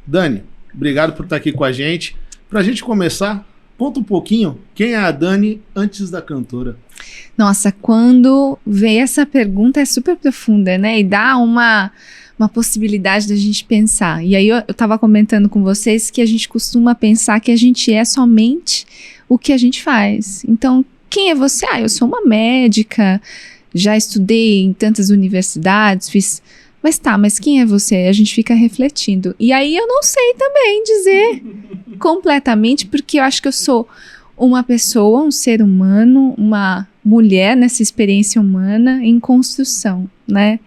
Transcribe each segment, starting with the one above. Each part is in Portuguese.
Dani, obrigado por estar aqui com a gente. Pra gente começar, conta um pouquinho quem é a Dani antes da cantora. Nossa, quando veio essa pergunta é super profunda, né? E dá uma possibilidade da gente pensar. E aí eu tava comentando com vocês que a gente costuma pensar que a gente é somente o que a gente faz. Então, quem é você? Eu sou uma médica, já estudei em tantas universidades, fiz... Mas quem é você? A gente fica refletindo. E aí eu não sei também dizer completamente, porque eu acho que eu sou uma pessoa, um ser humano, uma mulher nessa experiência humana em construção, né?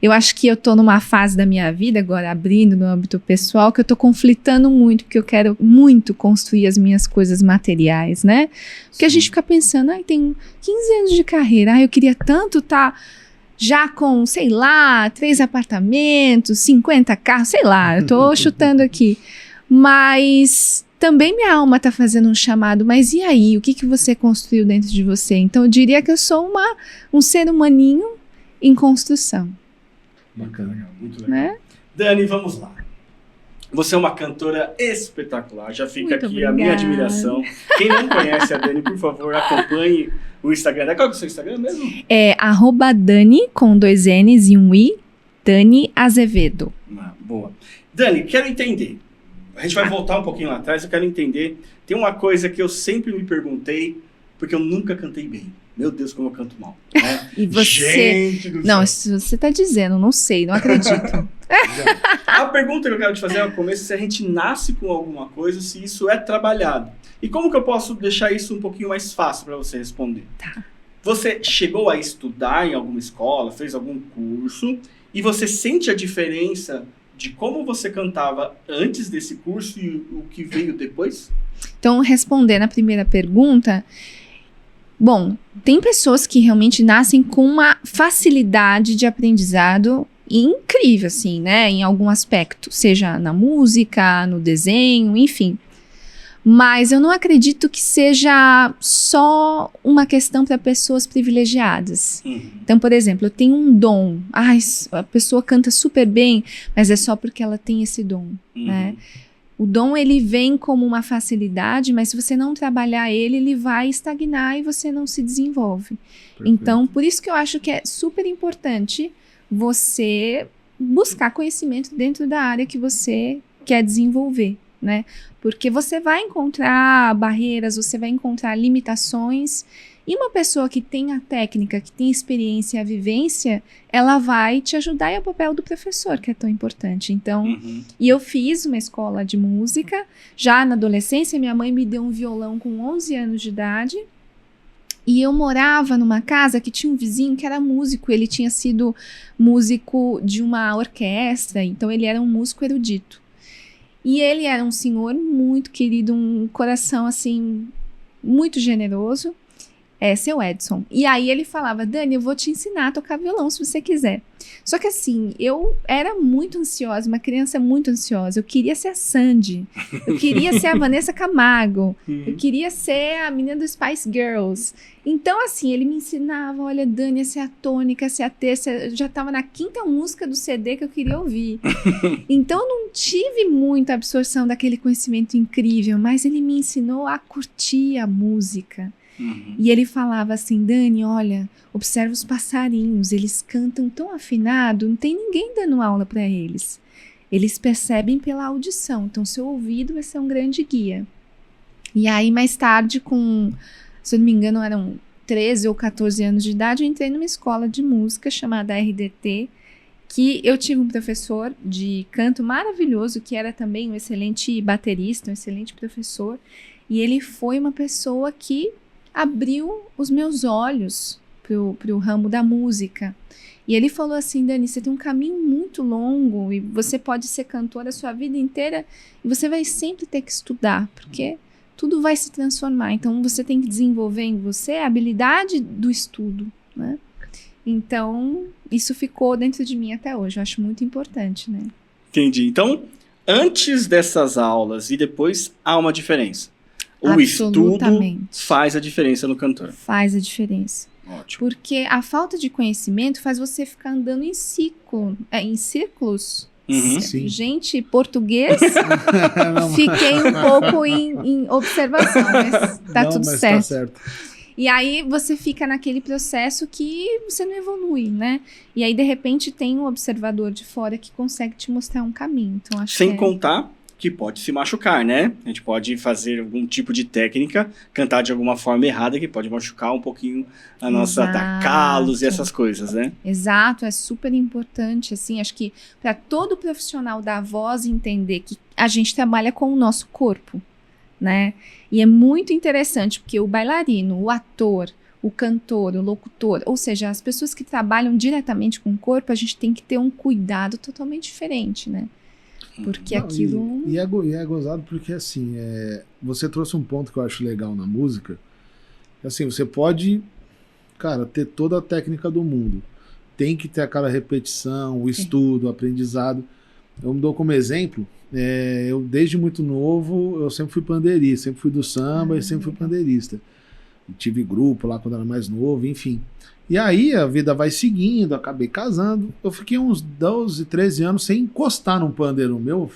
Eu acho que eu tô numa fase da minha vida, agora abrindo no âmbito pessoal, que eu tô conflitando muito, porque eu quero muito construir as minhas coisas materiais, né? Porque a gente fica pensando, tem 15 anos de carreira, eu queria tanto estar... já com, sei lá, 3 apartamentos, 50 carros, sei lá, eu tô chutando aqui. Mas também minha alma tá fazendo um chamado, mas e aí? O que você construiu dentro de você? Então eu diria que eu sou um ser humaninho em construção. Bacana, muito legal. Né? Dani, vamos lá. Você é uma cantora espetacular, já fica muito aqui obrigada. A minha admiração. Quem não conhece a Dani, por favor, acompanhe o Instagram. Qual é o seu Instagram mesmo? É @Dani, com 2 N's e um I, Dani Azevedo. Boa. Dani, quero entender. A gente vai voltar um pouquinho lá atrás, eu quero entender. Tem uma coisa que eu sempre me perguntei, porque eu nunca cantei bem. Meu Deus, como eu canto mal. Né? E você... Gente do Não, céu. se você tá dizendo, não sei, não acredito. A pergunta que eu quero te fazer ao começo é se a gente nasce com alguma coisa, se isso é trabalhado. E como que eu posso deixar isso um pouquinho mais fácil para você responder? Tá. Você chegou a estudar em alguma escola, fez algum curso, e você sente a diferença de como você cantava antes desse curso e o que veio depois? Então, respondendo a primeira pergunta... Bom, tem pessoas que realmente nascem com uma facilidade de aprendizado incrível, assim, né? Em algum aspecto, seja na música, no desenho, enfim. Mas eu não acredito que seja só uma questão para pessoas privilegiadas. Então, por exemplo, eu tenho um dom. A pessoa canta super bem, mas é só porque ela tem esse dom, né? O dom, ele vem como uma facilidade, mas se você não trabalhar ele vai estagnar e você não se desenvolve. Perfeito. Então, por isso que eu acho que é super importante você buscar conhecimento dentro da área que você quer desenvolver, né? Porque você vai encontrar barreiras, você vai encontrar limitações, e uma pessoa que tem a técnica, que tem a experiência e a vivência, ela vai te ajudar, e é o papel do professor que é tão importante. Então, e eu fiz uma escola de música, já na adolescência, minha mãe me deu um violão com 11 anos de idade, e eu morava numa casa que tinha um vizinho que era músico, ele tinha sido músico de uma orquestra, então ele era um músico erudito. E ele era um senhor muito querido, um coração, assim, muito generoso. Seu Edson. E aí ele falava, Dani, eu vou te ensinar a tocar violão se você quiser. Só que assim, eu era muito ansiosa, uma criança muito ansiosa. Eu queria ser a Sandy. Eu queria ser a Vanessa Camargo. Eu queria ser a menina dos Spice Girls. Então assim, ele me ensinava, olha, Dani, essa é a tônica, essa é a terça. Eu já estava na 5ª música do CD que eu queria ouvir. Então eu não tive muita absorção daquele conhecimento incrível, mas ele me ensinou a curtir a música. E ele falava assim, Dani, olha, observa os passarinhos, eles cantam tão afinado, não tem ninguém dando aula para eles. Eles percebem pela audição, então seu ouvido vai ser um grande guia. E aí mais tarde, se eu não me engano, eram 13 ou 14 anos de idade, eu entrei numa escola de música chamada RDT, que eu tive um professor de canto maravilhoso, que era também um excelente baterista, um excelente professor, e ele foi uma pessoa que abriu os meus olhos pro ramo da música. E ele falou assim, Dani, você tem um caminho muito longo e você pode ser cantora a sua vida inteira e você vai sempre ter que estudar, porque tudo vai se transformar. Então, você tem que desenvolver em você a habilidade do estudo, né? Então, isso ficou dentro de mim até hoje. Eu acho muito importante, né? Entendi. Então, antes dessas aulas e depois, há uma diferença. O estudo faz a diferença no cantor. Faz a diferença. Ótimo. Porque a falta de conhecimento faz você ficar andando em círculos Sim. Gente, português, Não, fiquei um pouco em observação, mas tá não, tudo mas certo. tá certo. E aí você fica naquele processo que você não evolui, né? E aí, de repente, tem um observador de fora que consegue te mostrar um caminho. Então, acho Sem que contar que pode se machucar, né? A gente pode fazer algum tipo de técnica, cantar de alguma forma errada, que pode machucar um pouquinho a nossa Exato. calos e essas coisas, né? Exato, é super importante, assim, acho que para todo profissional da voz entender que a gente trabalha com o nosso corpo, né? E é muito interessante, porque o bailarino, o ator, o cantor, o locutor, ou seja, as pessoas que trabalham diretamente com o corpo, a gente tem que ter um cuidado totalmente diferente, né? Porque Não, aquilo... E é gozado porque, assim, você trouxe um ponto que eu acho legal na música. Assim, você pode, cara, ter toda a técnica do mundo. Tem que ter aquela repetição, o estudo, o aprendizado. Eu me dou como exemplo, eu desde muito novo, eu sempre fui pandeirista, sempre fui do samba e sempre fui pandeirista. Tive grupo lá quando era mais novo, enfim. E aí a vida vai seguindo, acabei casando. Eu fiquei uns 12, 13 anos sem encostar num pandeiro meu,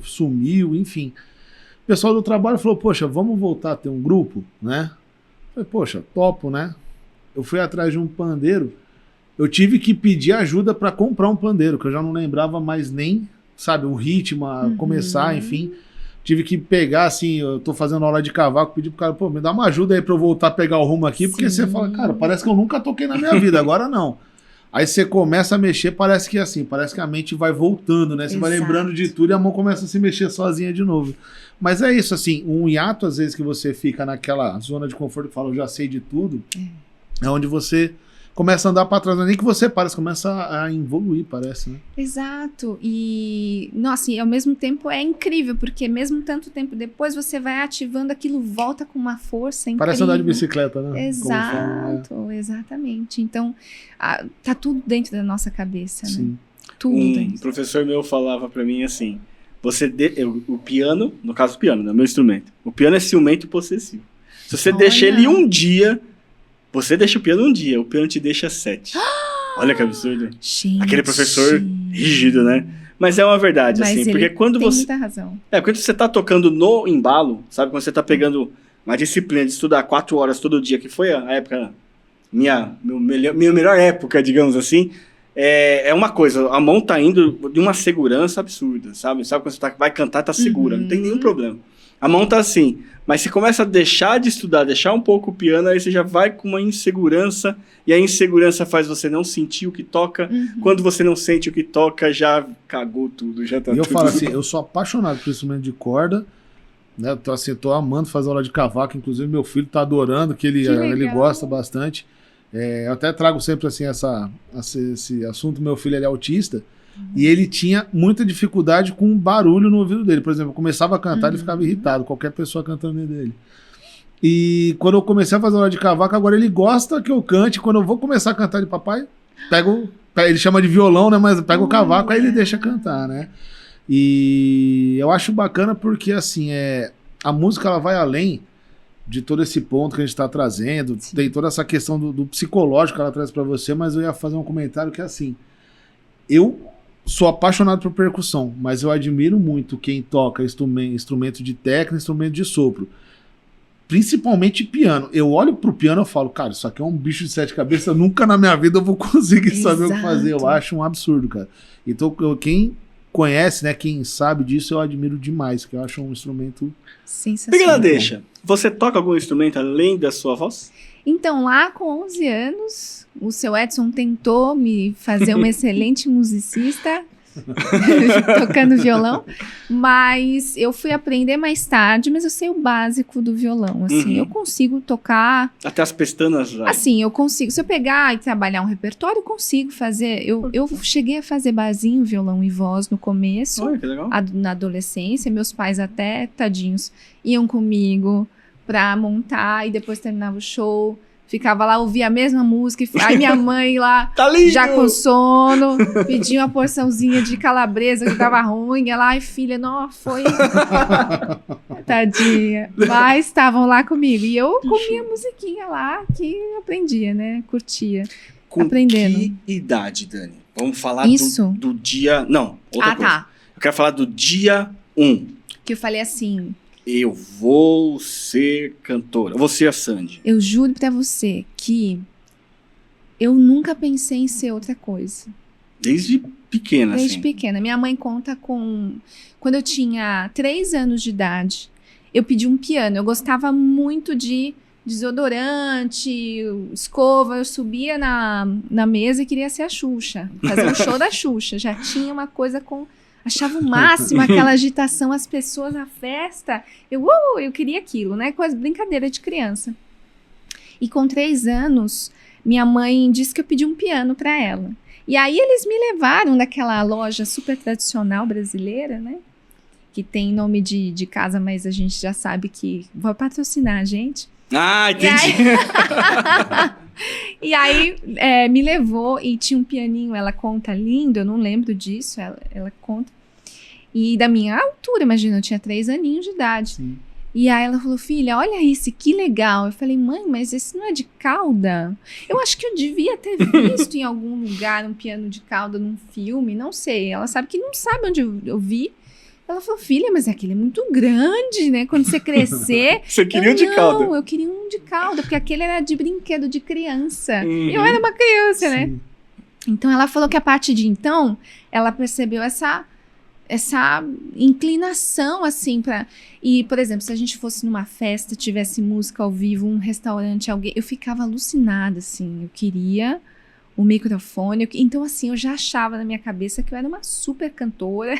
sumiu, enfim. O pessoal do trabalho falou, poxa, vamos voltar a ter um grupo, né? Eu falei, poxa, topo, né? Eu fui atrás de um pandeiro, eu tive que pedir ajuda para comprar um pandeiro, que eu já não lembrava mais nem, sabe, o ritmo, a começar, enfim. Tive que pegar, assim, eu tô fazendo aula de cavaco, pedir pro cara, pô, me dá uma ajuda aí pra eu voltar a pegar o rumo aqui, porque você fala, cara, parece que eu nunca toquei na minha vida, agora não. Aí você começa a mexer, parece que assim, parece que a mente vai voltando, né? Você vai lembrando de tudo e a mão começa a se mexer sozinha de novo. Mas é isso, assim, um hiato, às vezes, que você fica naquela zona de conforto que fala, eu já sei de tudo, é onde você começa a andar para trás, não é nem que você para, você começa a evoluir, parece, né? Exato, e nossa, e ao mesmo tempo é incrível, porque mesmo tanto tempo depois você vai ativando aquilo, volta com uma força incrível. Parece andar de bicicleta, né? Exato, exatamente. Então, tá tudo dentro da nossa cabeça, né? Sim. Tudo dentro. Um professor meu falava para mim assim, o piano, no caso o piano, né, meu instrumento, o piano é ciumento e possessivo. Se você deixa ele um dia, você deixa o piano um dia, o piano te deixa 7. Olha que absurdo. Gente. Aquele professor rígido, né? Mas é uma verdade, Mas assim, ele porque quando tem você... muita razão. Quando você tá tocando no embalo, sabe? Quando você tá pegando uma disciplina de estudar 4 horas todo dia, que foi a época, minha melhor época, digamos assim, é uma coisa, a mão tá indo de uma segurança absurda, sabe? Sabe quando você vai cantar, tá segura, não tem nenhum problema. A mão tá assim, mas você começa a deixar de estudar, deixar um pouco o piano, aí você já vai com uma insegurança, e a insegurança faz você não sentir o que toca. Quando você não sente o que toca, já cagou tudo, já tá E eu tudo... falo assim, eu sou apaixonado por instrumento de corda, né? Então, assim, tô amando fazer aula de cavaco, inclusive meu filho tá adorando, que ele gosta bastante. Eu até trago sempre assim esse assunto, meu filho ele é autista, e ele tinha muita dificuldade com barulho no ouvido dele. Por exemplo, eu começava a cantar, ele ficava irritado, qualquer pessoa cantando dele. E quando eu comecei a fazer aula de cavaco, agora ele gosta que eu cante. Quando eu vou começar a cantar de papai, ele chama de violão, né? Mas pega o cavaco, aí ele deixa cantar, né? E eu acho bacana porque, assim, a música ela vai além de todo esse ponto que a gente está trazendo. Sim. Tem toda essa questão do psicológico que ela traz para você, mas eu ia fazer um comentário que é assim, eu sou apaixonado por percussão, mas eu admiro muito quem toca instrumento de tecla, instrumento de sopro. Principalmente piano. Eu olho pro piano e falo, cara, isso aqui é um bicho de 7 cabeças, nunca na minha vida eu vou conseguir saber o que fazer. Eu acho um absurdo, cara. Então, quem conhece, né, quem sabe disso, eu admiro demais, que eu acho um instrumento sensacional. Deixa, você toca algum instrumento além da sua voz? Então, lá com 11 anos, o seu Edson tentou me fazer uma excelente musicista, tocando violão, mas eu fui aprender mais tarde, mas eu sei o básico do violão, assim, eu consigo tocar... Até as pestanas lá. Assim, eu consigo, se eu pegar e trabalhar um repertório, eu consigo fazer, eu cheguei a fazer barzinho, violão e voz no começo, olha, que legal. Na adolescência, meus pais até, tadinhos, iam comigo pra montar e depois terminava o show, ficava lá, ouvia a mesma música, aí minha mãe lá, tá lindo! Já com sono, pedia uma porçãozinha de calabresa que tava ruim, ela, ai filha, não, foi... Tadinha, mas estavam lá comigo, e eu comia musiquinha lá, que aprendia, né, curtia, com aprendendo. Que idade, Dani, Vamos falar Isso. do dia... Não, outra coisa. Tá. Eu quero falar do dia 1. Que eu falei assim, Eu vou ser cantora. Eu vou ser a Sandy. eu juro pra você que eu nunca pensei em ser outra coisa. Desde pequena, Desde assim. pequena. Minha mãe conta quando eu tinha 3 anos de idade, eu pedi um piano. Eu gostava muito de desodorante, escova. Eu subia na mesa e queria ser a Xuxa. Fazer um show da Xuxa. Já tinha uma coisa com... Achava o máximo aquela agitação, as pessoas na festa. Eu queria aquilo, né? Com as brincadeiras de criança. E com 3 anos, minha mãe disse que eu pedi um piano para ela. E aí eles me levaram naquela loja super tradicional brasileira, né? Que tem nome de casa, mas a gente já sabe que vai patrocinar a gente. Ah, entendi. E aí me levou e tinha um pianinho, ela conta lindo, eu não lembro disso, ela conta. E da minha altura, imagina, eu tinha 3 aninhos de idade. Sim. E aí ela falou, filha, olha isso, que legal. Eu falei, mãe, mas esse não é de cauda? Eu acho que eu devia ter visto em algum lugar um piano de cauda num filme, não sei. Ela sabe que não sabe onde eu vi. Ela falou, filha, mas aquele é muito grande, né? Quando você crescer... Você queria um de cauda. Não, eu queria um de cauda, porque aquele era de brinquedo de criança. Uhum. Eu era uma criança, né? Sim. Então, ela falou que a partir de então, ela percebeu essa inclinação, assim, pra... E, por exemplo, se a gente fosse numa festa, tivesse música ao vivo, um restaurante, alguém... Eu ficava alucinada, assim. Eu queria o microfone. Então, assim, eu já achava na minha cabeça que eu era uma super cantora.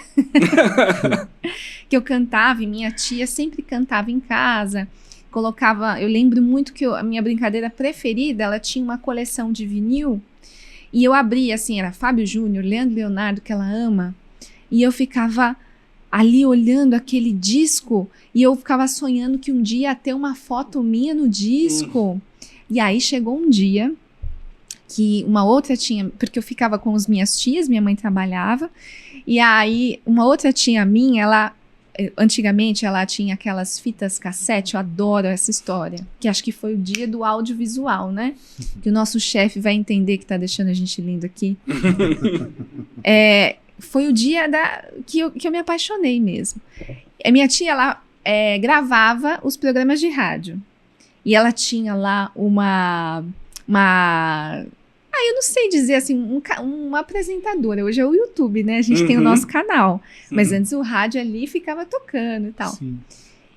Que eu cantava, e minha tia sempre cantava em casa. Colocava... Eu lembro muito que a minha brincadeira preferida, ela tinha uma coleção de vinil. E eu abria, assim, era Fábio Júnior, Leandro e Leonardo, que ela ama. E eu ficava ali olhando aquele disco e eu ficava sonhando que um dia ia ter uma foto minha no disco. E aí chegou um dia que uma outra tinha... Porque eu ficava com as minhas tias, minha mãe trabalhava. E aí uma outra tia minha, ela... Antigamente ela tinha aquelas fitas cassete, eu adoro essa história. Que acho que foi o dia do audiovisual, né? Que o nosso chefe vai entender que tá deixando a gente lindo aqui. Foi o dia que eu me apaixonei mesmo. A minha tia, ela gravava os programas de rádio. E ela tinha lá uma eu não sei dizer assim, uma apresentadora. Hoje é o YouTube, né? A gente tem o nosso canal. Mas antes o rádio ali ficava tocando e tal. Sim.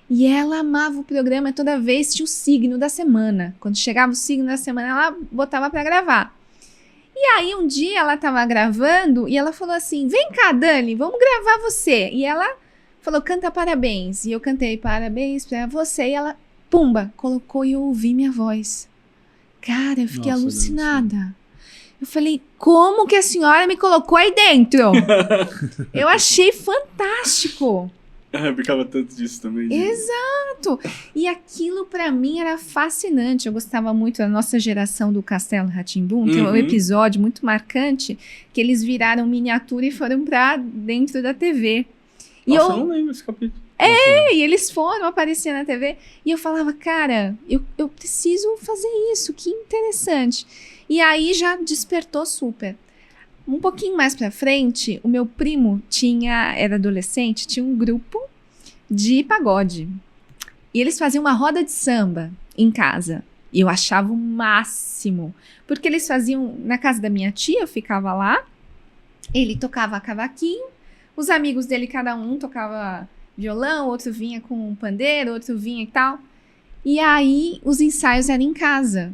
E ela amava o programa, toda vez tinha o signo da semana. Quando chegava o signo da semana, ela botava pra gravar. E aí, um dia, ela tava gravando e ela falou assim, vem cá, Dani, vamos gravar você. E ela falou, canta parabéns. E eu cantei parabéns pra você. E ela, pumba, colocou e eu ouvi minha voz. Cara, eu fiquei Nossa, alucinada. Eu falei, como que a senhora me colocou aí dentro? Eu achei fantástico. Eu brincava tanto disso também. Exato! E aquilo pra mim era fascinante. Eu gostava muito da nossa geração do Castelo Rá-Tim-Bum. Tem um episódio muito marcante que eles viraram miniatura e foram pra dentro da TV. Nossa, eu não lembro esse capítulo. E eles foram aparecer na TV. E eu falava, cara, eu preciso fazer isso. Que interessante. E aí já despertou super. Um pouquinho mais pra frente, o meu primo era adolescente, tinha um grupo de pagode. E eles faziam uma roda de samba em casa. E eu achava o máximo. Porque eles faziam, na casa da minha tia, eu ficava lá, ele tocava cavaquinho, os amigos dele, cada um tocava violão, outro vinha com um pandeiro, outro vinha e tal. E aí, os ensaios eram em casa.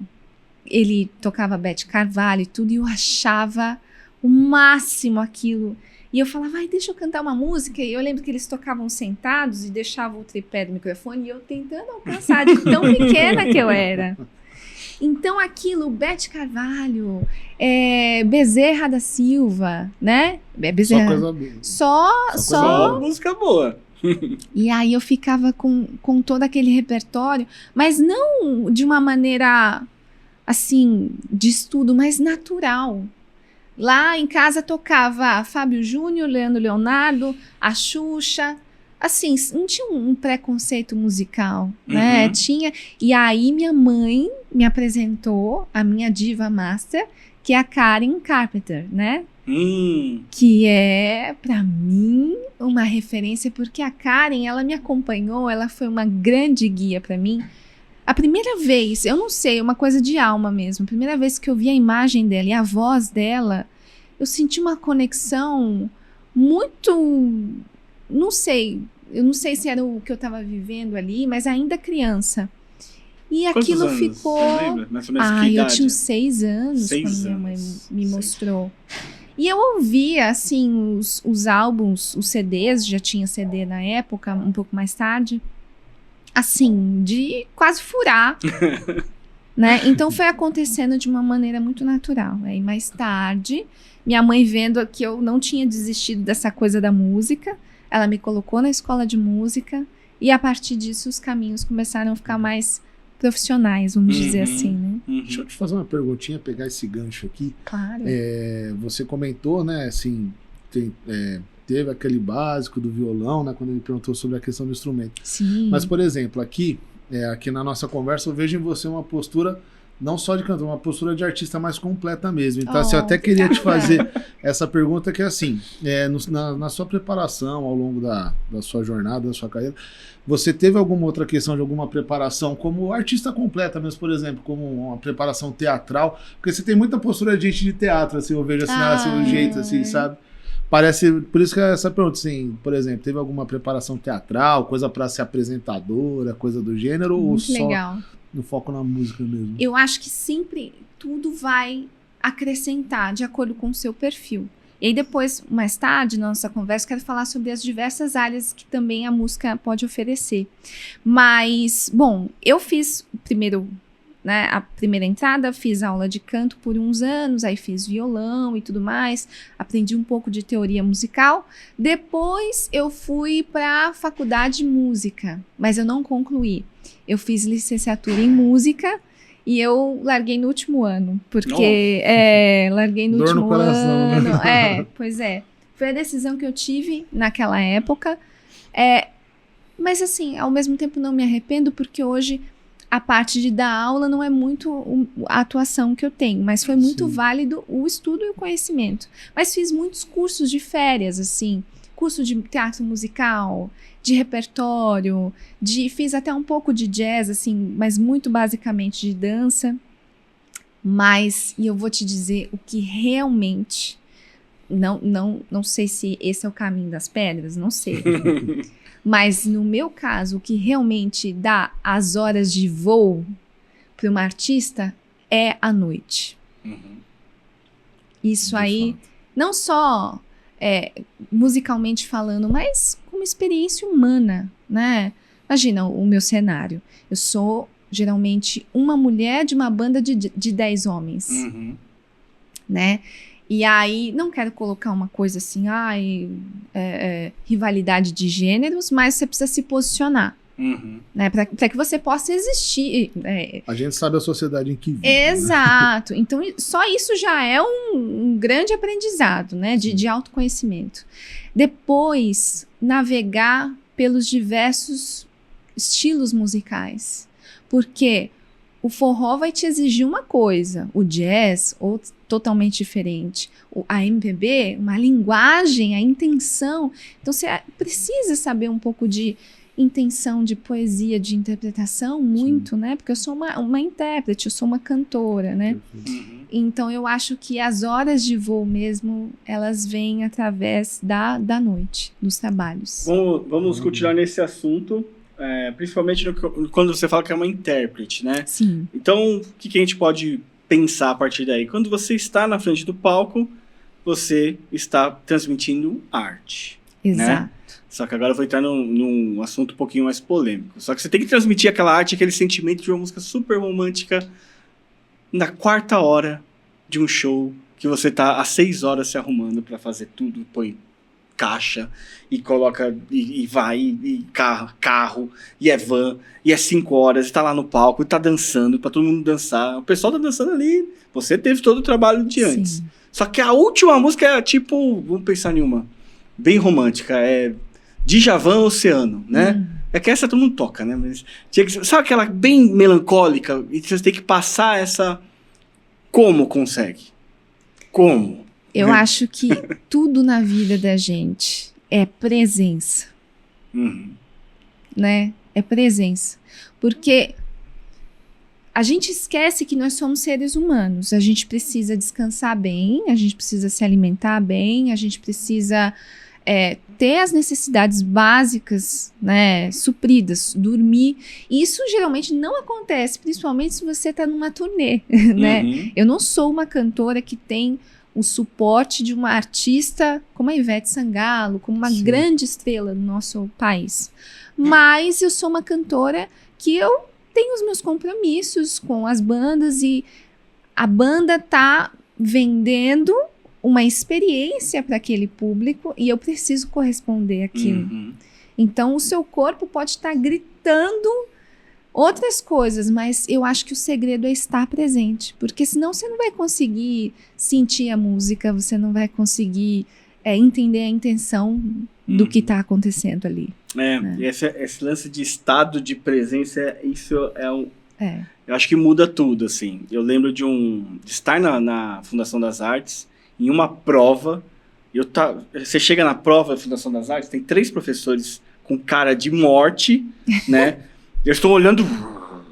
Ele tocava Beth Carvalho e tudo, e eu achava o máximo aquilo. E eu falava, ai, deixa eu cantar uma música. E eu lembro que eles tocavam sentados e deixavam o tripé do microfone e eu tentando alcançar de tão pequena que eu era. Então aquilo, Beth Carvalho, Bezerra da Silva, né? Só coisa boa. Só música boa. E aí eu ficava com todo aquele repertório, mas não de uma maneira, assim, de estudo, mas natural. Lá em casa tocava Fábio Júnior, Leandro Leonardo, a Xuxa. Assim, não tinha um preconceito musical, né? Uhum. Tinha. E aí minha mãe me apresentou a minha diva master, que é a Karen Carpenter, né? Que é, pra mim, uma referência, porque a Karen, ela me acompanhou, ela foi uma grande guia pra mim. A primeira vez, eu não sei, uma coisa de alma mesmo, a primeira vez que eu vi a imagem dela e a voz dela, eu senti uma conexão muito, eu não sei se era o que eu estava vivendo ali, mas ainda criança. E aquilo ficou... Você lembra? Mais ou menos que idade? Eu tinha uns 6 anos quando minha mãe me mostrou. E eu ouvia, assim, os álbuns, os CDs, já tinha CD na época, um pouco mais tarde, assim, de quase furar, né? Então foi acontecendo de uma maneira muito natural. Aí mais tarde, minha mãe vendo que eu não tinha desistido dessa coisa da música, ela me colocou na escola de música e a partir disso os caminhos começaram a ficar mais profissionais, vamos dizer assim, né? Deixa eu te fazer uma perguntinha, pegar esse gancho aqui. Claro. Você comentou, né, assim, teve aquele básico do violão, né, quando ele perguntou sobre a questão do instrumento. Sim. Mas, por exemplo, aqui na nossa conversa, eu vejo em você uma postura, não só de cantor, uma postura de artista mais completa mesmo. Então, assim, eu até queria te fazer essa pergunta que é assim, na sua preparação ao longo da sua jornada, da sua carreira, você teve alguma outra questão de alguma preparação como artista completa mesmo, por exemplo, como uma preparação teatral? Porque você tem muita postura de gente de teatro, assim, eu vejo assim, assim, um jeito, assim, sabe? Parece, por isso que essa pergunta, assim, por exemplo, teve alguma preparação teatral, coisa para ser apresentadora, coisa do gênero, muito ou só legal. No foco na música mesmo? Eu acho que sempre tudo vai acrescentar de acordo com o seu perfil. E aí depois, mais tarde, na nossa conversa, quero falar sobre as diversas áreas que também a música pode oferecer. Mas, bom, eu fiz primeiro, né, a primeira entrada, fiz aula de canto por uns anos, aí fiz violão e tudo mais, aprendi um pouco de teoria musical. Depois eu fui para a faculdade de música, mas eu não concluí. Eu fiz licenciatura em música e eu larguei no último ano, porque larguei no último ano. Né? Pois é. Foi a decisão que eu tive naquela época. Mas assim, ao mesmo tempo não me arrependo, porque hoje a parte de dar aula não é muito a atuação que eu tenho, mas foi muito válido o estudo e o conhecimento. Mas fiz muitos cursos de férias, assim, curso de teatro musical, de repertório, fiz até um pouco de jazz, assim, mas muito basicamente de dança. E eu vou te dizer o que realmente, não sei se esse é o caminho das pedras, não sei. Mas no meu caso, o que realmente dá as horas de voo para uma artista é a noite. Isso aí, não só musicalmente falando, mas como experiência humana, né? Imagina o meu cenário. Eu sou geralmente uma mulher de uma banda de 10 homens, né? E aí, não quero colocar uma coisa assim, rivalidade de gêneros, mas você precisa se posicionar, né? Para que você possa existir. A gente sabe a sociedade em que vive. Exato. Né? Então, só isso já é um grande aprendizado, né? De autoconhecimento. Depois, navegar pelos diversos estilos musicais. Porque o forró vai te exigir uma coisa, o jazz, totalmente diferente. A MPB, uma linguagem, a intenção. Então, você precisa saber um pouco de intenção, de poesia, de interpretação, muito, né? Porque eu sou uma intérprete, eu sou uma cantora, né? Então, eu acho que as horas de voo mesmo, elas vêm através da noite, dos trabalhos. Vamos continuar nesse assunto. Principalmente quando você fala que é uma intérprete, né? Sim. Então, o que a gente pode pensar a partir daí? Quando você está na frente do palco, você está transmitindo arte. Exato. Né? Só que agora eu vou entrar num assunto um pouquinho mais polêmico. Só que você tem que transmitir aquela arte, aquele sentimento de uma música super romântica na 4ª hora de um show que você tá há 6 horas se arrumando para fazer tudo, põe caixa e coloca e vai e carro e é van e é 5 horas e tá lá no palco e tá dançando pra todo mundo dançar, o pessoal tá dançando ali, você teve todo o trabalho de antes. Sim. Só que a última música é tipo, vamos pensar em uma bem romântica, Djavan Oceano, né? É que essa todo mundo toca, né? Mas tinha que ser, sabe aquela bem melancólica e você tem que passar essa, como consegue? Como? Eu acho que tudo na vida da gente é presença, né? É presença. Porque a gente esquece que nós somos seres humanos. A gente precisa descansar bem, a gente precisa se alimentar bem, a gente precisa ter as necessidades básicas, né, supridas, dormir. E isso geralmente não acontece, principalmente se você está numa turnê, né? Eu não sou uma cantora que tem o suporte de uma artista como a Ivete Sangalo, como uma grande estrela do nosso país. Mas eu sou uma cantora que eu tenho os meus compromissos com as bandas e a banda tá vendendo uma experiência para aquele público e eu preciso corresponder àquilo. Então, o seu corpo pode estar gritando outras coisas, mas eu acho que o segredo é estar presente, porque senão você não vai conseguir sentir a música, você não vai conseguir entender a intenção do que está acontecendo ali. E esse lance de estado de presença, isso eu acho que muda tudo, assim. Eu lembro de estar na Fundação das Artes, em uma prova, você chega na prova da Fundação das Artes, tem 3 professores com cara de morte, né? Eles estão olhando,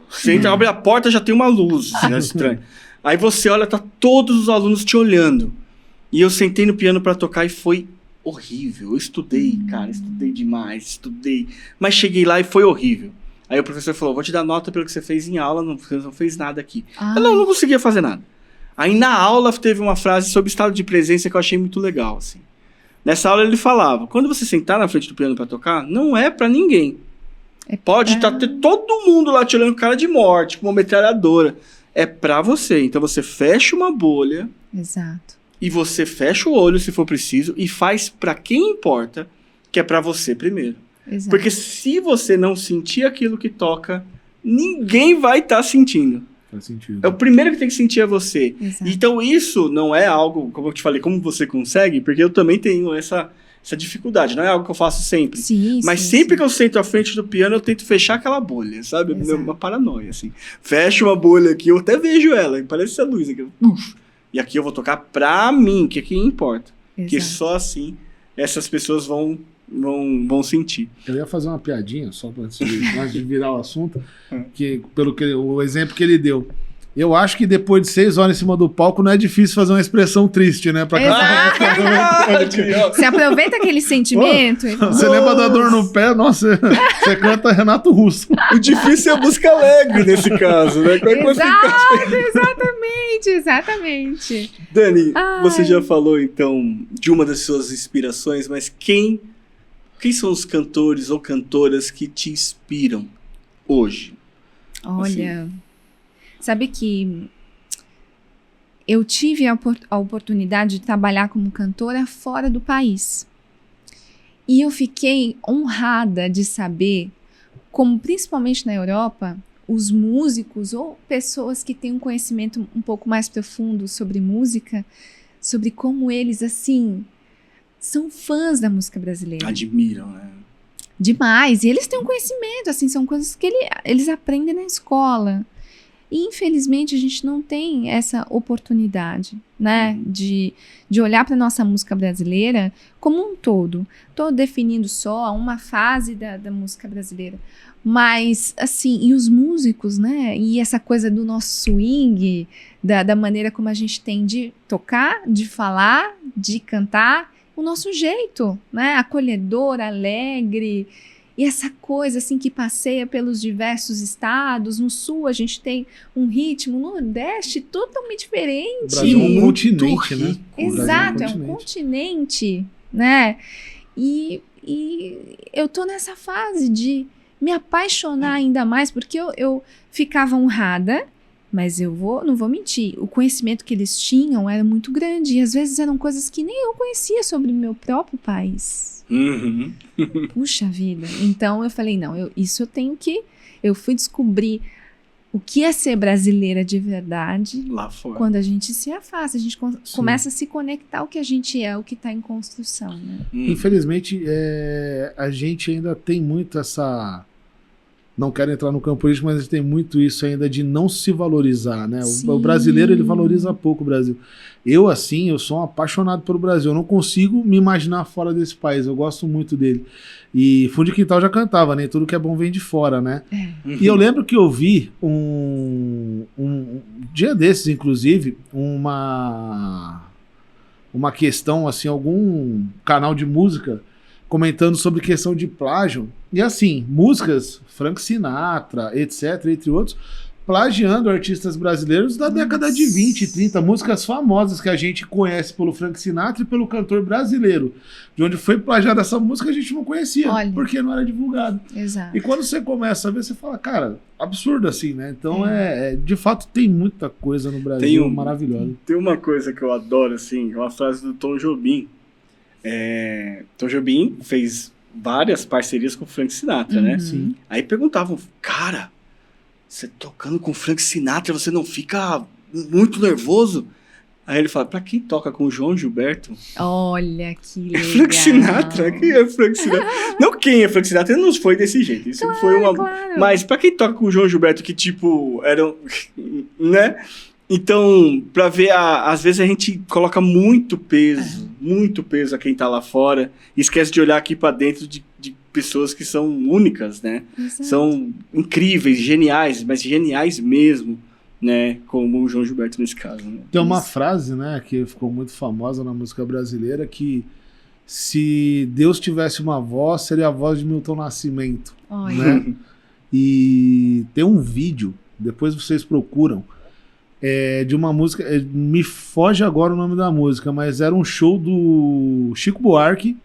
você entra, abre a porta, já tem uma luz, né? Estranho. Aí você olha, tá todos os alunos te olhando. E eu sentei no piano para tocar e foi horrível. Eu estudei, cara, estudei demais, mas cheguei lá e foi horrível. Aí o professor falou, vou te dar nota pelo que você fez em aula, você não fez nada aqui. Eu não conseguia fazer nada. Aí na aula teve uma frase sobre estado de presença que eu achei muito legal, assim. Nessa aula ele falava, quando você sentar na frente do piano para tocar, não é para ninguém. Pode ter todo mundo lá te olhando com cara de morte, com uma metralhadora. É pra você. Então você fecha uma bolha. Exato. E você fecha o olho se for preciso e faz pra quem importa, que é pra você primeiro. Exato. Porque se você não sentir aquilo que toca, ninguém vai estar sentindo. Faz sentido. É o primeiro que tem que sentir é você. Exato. Então isso não é algo, como eu te falei, como você consegue, porque eu também tenho essa dificuldade. Não é algo que eu faço sempre. Mas sempre que eu sento à frente do piano, eu tento fechar aquela bolha, sabe? É uma paranoia, assim. Fecho uma bolha aqui, eu até vejo ela, parece a luz aqui. E aqui eu vou tocar pra mim, que é quem importa. Exato. Que só assim essas pessoas vão sentir. Eu ia fazer uma piadinha, só antes de virar o assunto, que, o exemplo que ele deu. Eu acho que depois de 6 horas em cima do palco não é difícil fazer uma expressão triste, né? Você aproveita aquele sentimento. Você lembra da dor no pé? Nossa, você canta Renato Russo. O difícil é a música alegre nesse caso, né? Exatamente. Dani, você já falou então de uma das suas inspirações, mas quem são os cantores ou cantoras que te inspiram hoje? Olha... Assim. Sabe que eu tive a oportunidade de trabalhar como cantora fora do país. E eu fiquei honrada de saber como, principalmente na Europa, os músicos ou pessoas que têm um conhecimento um pouco mais profundo sobre música, sobre como eles, assim, são fãs da música brasileira. Admiram, né? Demais. E eles têm um conhecimento, assim, são coisas que eles aprendem na escola. E, infelizmente, a gente não tem essa oportunidade, né, de olhar para a nossa música brasileira como um todo. Estou definindo só uma fase da música brasileira. Mas, assim, e os músicos, né, e essa coisa do nosso swing, da maneira como a gente tem de tocar, de falar, de cantar, o nosso jeito, né, acolhedor, alegre. E essa coisa assim que passeia pelos diversos estados. No sul a gente tem um ritmo, no Nordeste totalmente diferente. O Brasil é um continente, né? Exato, é um continente, né? E eu tô nessa fase de me apaixonar ainda mais, porque eu ficava honrada, mas não vou mentir, o conhecimento que eles tinham era muito grande, e às vezes eram coisas que nem eu conhecia sobre o meu próprio país. Puxa vida. Então eu falei, não, eu fui descobrir o que é ser brasileira de verdade lá fora. Quando a gente se afasta, a gente começa a se conectar ao que a gente é, o que está em construção, né? Infelizmente, a gente ainda tem muito essa não quero entrar no campo político, mas a gente tem muito isso ainda de não se valorizar, né? Sim. O brasileiro, ele valoriza pouco o Brasil. Eu, assim, eu sou um apaixonado pelo Brasil. Eu não consigo me imaginar fora desse país. Eu gosto muito dele. E Fundo de Quintal já cantava, né? Tudo que é bom vem de fora, né? E eu lembro que eu vi um dia desses, inclusive, uma questão, assim, algum canal de música comentando sobre questão de plágio. E assim, músicas, Frank Sinatra, etc., entre outros, plagiando artistas brasileiros da década de 20 e 30, músicas famosas que a gente conhece pelo Frank Sinatra e pelo cantor brasileiro. De onde foi plagiada essa música a gente não conhecia, porque não era divulgado. Exato. E quando você começa a ver, você fala, cara, absurdo assim, né? Então, de fato, tem muita coisa no Brasil maravilhosa. Tem uma coisa que eu adoro, assim, uma frase do Tom Jobim. Tom Jobim fez várias parcerias com o Frank Sinatra, né? Sim. Aí perguntavam, cara, você tocando com o Frank Sinatra, você não fica muito nervoso? Aí ele fala, pra quem toca com o João Gilberto? Olha que legal. Frank Sinatra? Quem é Frank Sinatra? Não quem é Frank Sinatra, não foi desse jeito. Isso foi uma... Claro. Mas pra quem toca com o João Gilberto, que tipo, eram... né? Então, pra ver, às vezes a gente coloca muito peso a quem tá lá fora, e esquece de olhar aqui pra dentro de pessoas que são únicas, né? Exato. São incríveis, geniais, mas geniais mesmo, né? Como o João Gilberto nesse caso. Né? Tem uma frase, né, que ficou muito famosa na música brasileira, que se Deus tivesse uma voz, seria a voz de Milton Nascimento. Olha. Né? E tem um vídeo, depois vocês procuram, de uma música, me foge agora o nome da música, mas era um show do Chico Buarque,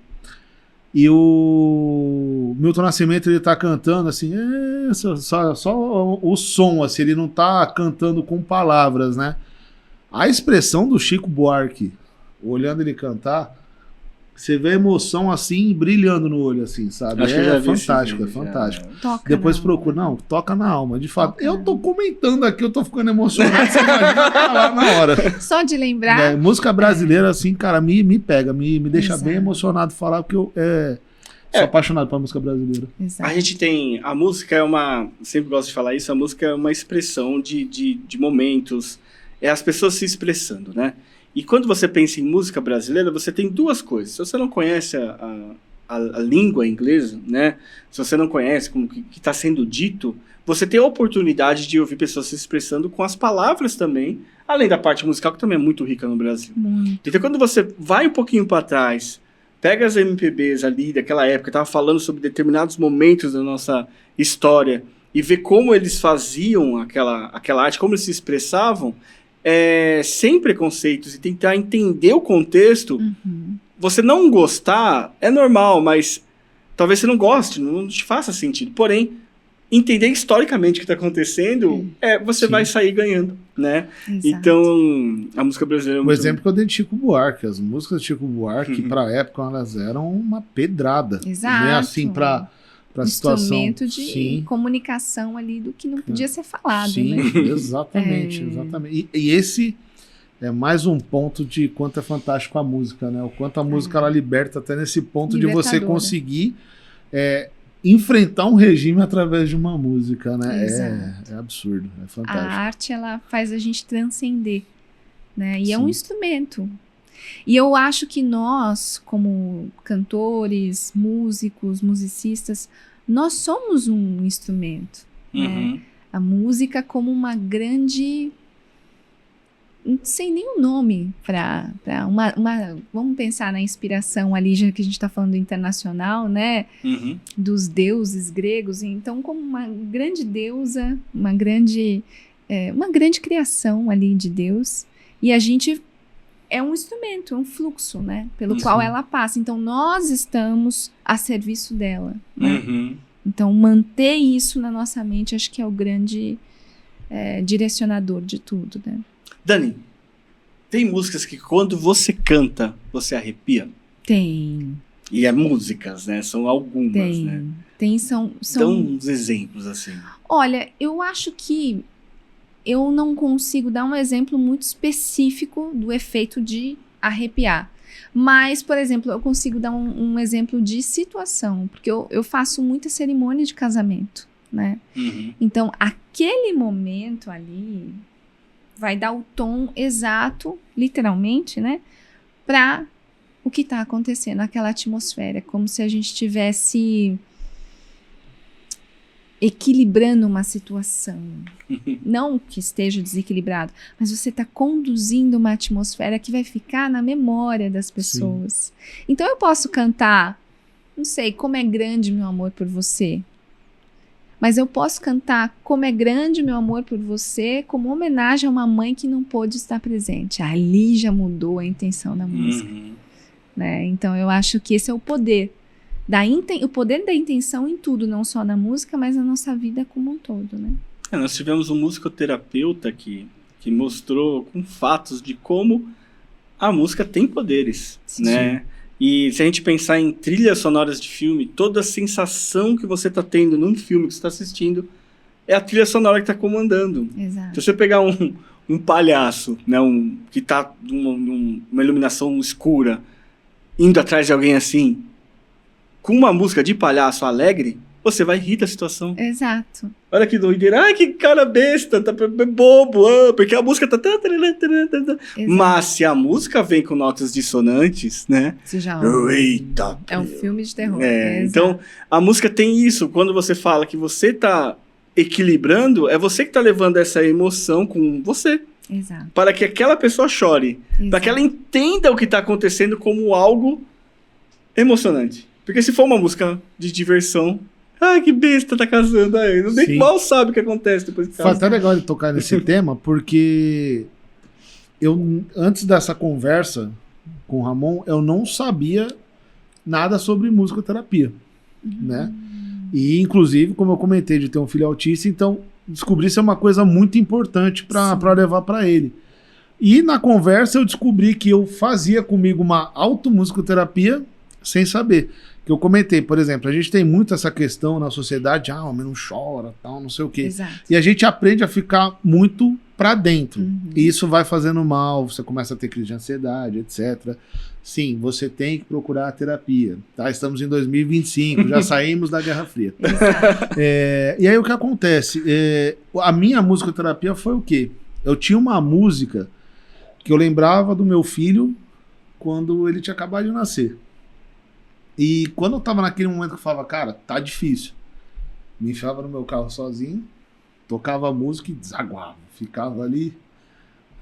e o Milton Nascimento, ele tá cantando assim, só o som, assim, ele não tá cantando com palavras, né? A expressão do Chico Buarque, olhando ele cantar, você vê a emoção assim, brilhando no olho, assim, sabe? Acho que eu já vi fantástico, esse vídeo, fantástico. Toca Depois na procura. alma. Não, toca na alma, de fato. Toca Eu na tô comentando aqui, eu tô ficando emocionado, você imagina falar na hora. Só de lembrar. Música brasileira, assim, cara, me pega, me deixa Exato. bem emocionado falar, porque eu sou apaixonado pela música brasileira. Exato. A gente tem... A música é uma... Sempre gosto de falar isso. A música é uma expressão de momentos. É as pessoas se expressando, né? E quando você pensa em música brasileira, você tem duas coisas. Se você não conhece a língua inglesa, né? Se você não conhece como que está sendo dito, você tem a oportunidade de ouvir pessoas se expressando com as palavras também, além da parte musical, que também é muito rica no Brasil. Muito. Então, quando você vai um pouquinho para trás, pega as MPBs ali daquela época, estava falando sobre determinados momentos da nossa história, e vê como eles faziam aquela arte, como eles se expressavam, sem preconceitos, e tentar entender o contexto. Uhum. Você não gostar é normal, mas talvez você não goste, não te faça sentido. Porém, entender historicamente o que está acontecendo, você Sim. vai sair ganhando, né? Exato. Então, a música brasileira é O muito... exemplo que eu dei de Chico Buarque, as músicas de Chico Buarque, pra época, elas eram uma pedrada. Exato. Né? Assim, pra situação. Instrumento de Sim. comunicação ali do que não podia ser falado, Sim, né? exatamente, exatamente. E esse é mais um ponto de quanto é fantástico a música, né? O quanto a música ela liberta até nesse ponto de você Libertadora. conseguir enfrentar um regime através de uma música, né? Exato. É absurdo, é A fantástico. arte, ela faz a gente transcender, né? E é Sim. um instrumento. E eu acho que nós, como cantores, músicos, musicistas, nós somos um instrumento. Uhum. A música como uma grande... Não sei nem o nome para uma... Vamos pensar na inspiração ali, já que a gente está falando internacional, né? Uhum. Dos deuses gregos. Então, como uma grande deusa, uma grande criação ali de Deus. E a gente é um instrumento, é um fluxo, né? Pelo Isso. qual ela passa. Então, nós estamos a serviço dela. Né? Uhum. Então, manter isso na nossa mente, acho que é o grande direcionador de tudo, né? Dani, tem músicas que quando você canta, você arrepia? Tem, E é músicas, né? São algumas, né? são... Então, uns exemplos, assim. Olha, eu acho que eu não consigo dar um exemplo muito específico do efeito de arrepiar. Mas, por exemplo, eu consigo dar um exemplo de situação, porque eu faço muita cerimônia de casamento. né? Então, aquele momento ali vai dar o tom exato, literalmente, né? Para o que está acontecendo, aquela atmosfera, como se a gente estivesse equilibrando uma situação. Não que esteja desequilibrado, mas você está conduzindo uma atmosfera que vai ficar na memória das pessoas. Sim. Então eu posso cantar, não sei, como é grande meu amor por você, mas eu posso cantar como é grande meu amor por você como homenagem a uma mãe que não pôde estar presente. Ali já mudou a intenção da música. Né? Então eu acho que esse é o poder. O poder da intenção em tudo, não só na música, mas na nossa vida como um todo, né? Nós tivemos um musicoterapeuta que mostrou com fatos de como a música tem poderes, né? E se a gente pensar em trilhas sonoras de filme, toda a sensação que você está tendo num filme que você está assistindo é a trilha sonora que está comandando. Exato. Se você pegar um palhaço, né, que está numa iluminação escura, indo atrás de alguém assim, com uma música de palhaço alegre, você vai rir da situação. Exato. Olha que doideira. Ai, que cara besta, tá bobo, porque a música tá... Mas se a música vem com notas dissonantes, né? Você já eita! É um filme de terror. Então, a música tem isso. Quando você fala que você tá equilibrando, é você que tá levando essa emoção com você. Exato. Para que aquela pessoa chore. Exato. Para que ela entenda o que tá acontecendo como algo emocionante. Porque se for uma música de diversão, que besta, tá casando aí. Nem mal sabe o que acontece depois que casa. Foi até legal de tocar nesse tema, porque eu, antes dessa conversa com o Ramon, eu não sabia nada sobre musicoterapia, né? E, inclusive, como eu comentei, de ter um filho autista, então descobri isso é uma coisa muito importante para levar para ele. E na conversa eu descobri que eu fazia comigo uma automusicoterapia sem saber. Que eu comentei, por exemplo, a gente tem muito essa questão na sociedade, o homem não chora, tal, não sei o quê. Exato. E a gente aprende a ficar muito pra dentro. E isso vai fazendo mal, você começa a ter crise de ansiedade, etc. Sim, você tem que procurar a terapia. Tá? Estamos em 2025, já saímos da Guerra Fria. E aí o que acontece? A minha musicoterapia foi o quê? Eu tinha uma música que eu lembrava do meu filho quando ele tinha acabado de nascer. E quando eu tava naquele momento que eu falava, cara, tá difícil, me enfiava no meu carro sozinho, tocava a música e desaguava. Ficava ali,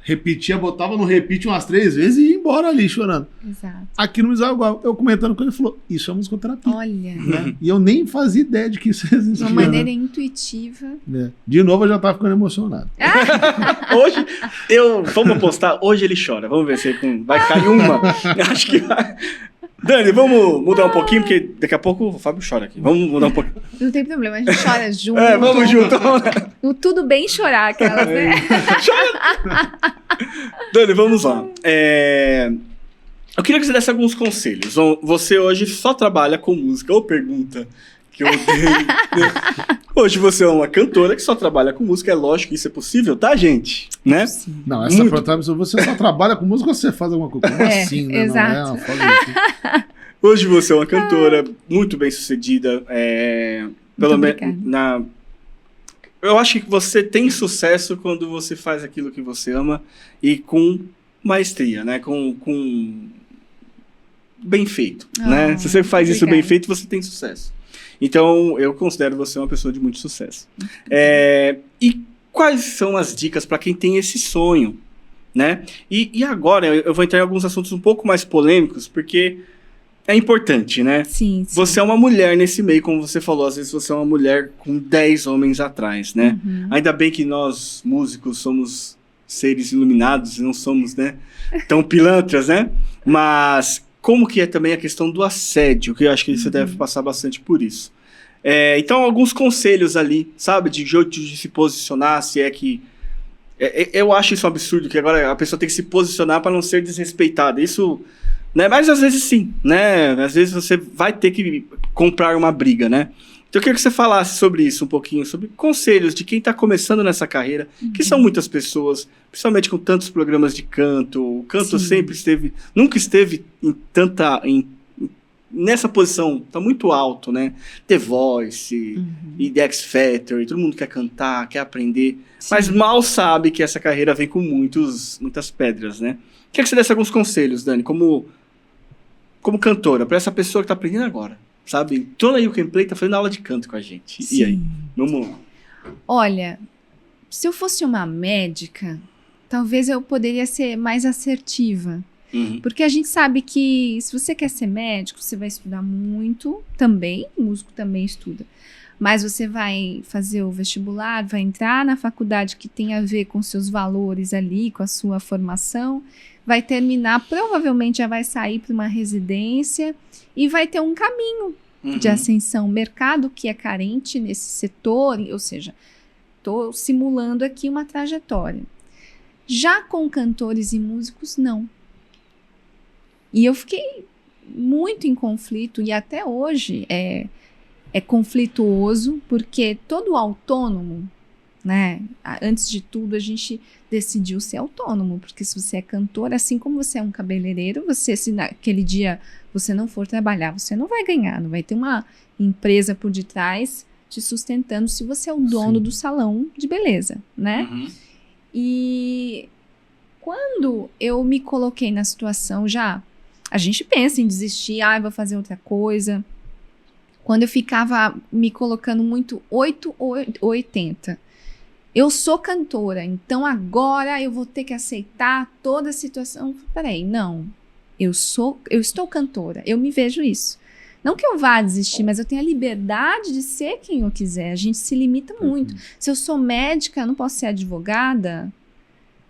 repetia, botava no repeat umas 3 vezes e ia embora ali chorando. Exato. Aqui no desaguava, eu comentando com ele, ele falou, isso é musicoterapia. Olha. Né? E eu nem fazia ideia de que isso existia. De uma maneira intuitiva. Né? De novo eu já tava ficando emocionado. Hoje, vamos postar, hoje ele chora. Vamos ver se vai cair uma. Acho que vai... Dani, vamos mudar um pouquinho, porque daqui a pouco o Fábio chora aqui. Vamos mudar um pouquinho. Não tem problema, a gente chora junto. Vamos junto. No tudo bem chorar, aquelas, né? Chora! Dani, vamos lá. Eu queria que você desse alguns conselhos. Você hoje só trabalha com música. Ou pergunta que eu dei. Hoje você é uma cantora que só trabalha com música. É lógico que isso é possível, tá, gente? Né? Não, essa pergunta, você só trabalha com música ou você faz alguma coisa? Como assim, né? Exato. Hoje você é uma cantora muito bem sucedida. Pelo menos eu acho que você tem sucesso quando você faz aquilo que você ama e com maestria, né? Com bem feito, né? Se você faz isso bem feito, você tem sucesso. Então, eu considero você uma pessoa de muito sucesso. E quais são as dicas para quem tem esse sonho, né? E agora, eu vou entrar em alguns assuntos um pouco mais polêmicos, porque é importante, né? Sim. Você é uma mulher nesse meio, como você falou, às vezes você é uma mulher com 10 homens atrás, né? Ainda bem que nós, músicos, somos seres iluminados e não somos, né, tão pilantras, né? Mas como que é também a questão do assédio, que eu acho que você deve passar bastante por isso. Então, alguns conselhos ali, sabe, de jeito de se posicionar, se é que... eu acho isso um absurdo, que agora a pessoa tem que se posicionar para não ser desrespeitada. Isso... Né? Mas às vezes sim, né? Às vezes você vai ter que comprar uma briga, né? Então eu queria que você falasse sobre isso um pouquinho, sobre conselhos de quem está começando nessa carreira, que são muitas pessoas, principalmente com tantos programas de canto. O canto sempre nunca esteve nessa posição, tá muito alto, né? The Voice e The X Factor, e todo mundo quer cantar, quer aprender, mas mal sabe que essa carreira vem com muitas pedras, né? Queria que você desse alguns conselhos, Dani, como cantora, pra essa pessoa que tá aprendendo agora, sabe? Toda You Can Play tá fazendo aula de canto com a gente. Sim. E aí? Vamos lá. Olha, se eu fosse uma médica, talvez eu poderia ser mais assertiva. Porque a gente sabe que se você quer ser médico, você vai estudar muito também, músico também estuda. Mas você vai fazer o vestibular, vai entrar na faculdade que tem a ver com seus valores ali, com a sua formação, vai terminar, provavelmente já vai sair para uma residência e vai ter um caminho de ascensão. O mercado que é carente nesse setor, ou seja, estou simulando aqui uma trajetória. Já com cantores e músicos, não. E eu fiquei muito em conflito, e até hoje é conflituoso, porque todo autônomo, né? Antes de tudo, a gente decidiu ser autônomo, porque se você é cantor, assim como você é um cabeleireiro, se naquele dia você não for trabalhar, você não vai ganhar, não vai ter uma empresa por detrás te sustentando se você é o dono do salão de beleza, né? E quando eu me coloquei na situação a gente pensa em desistir, vou fazer outra coisa. Quando eu ficava me colocando muito 8 ou 80, eu sou cantora, então agora eu vou ter que aceitar toda a situação. Peraí, não, eu estou cantora, eu me vejo isso. Não que eu vá desistir, mas eu tenho a liberdade de ser quem eu quiser, a gente se limita muito. Se eu sou médica, eu não posso ser advogada?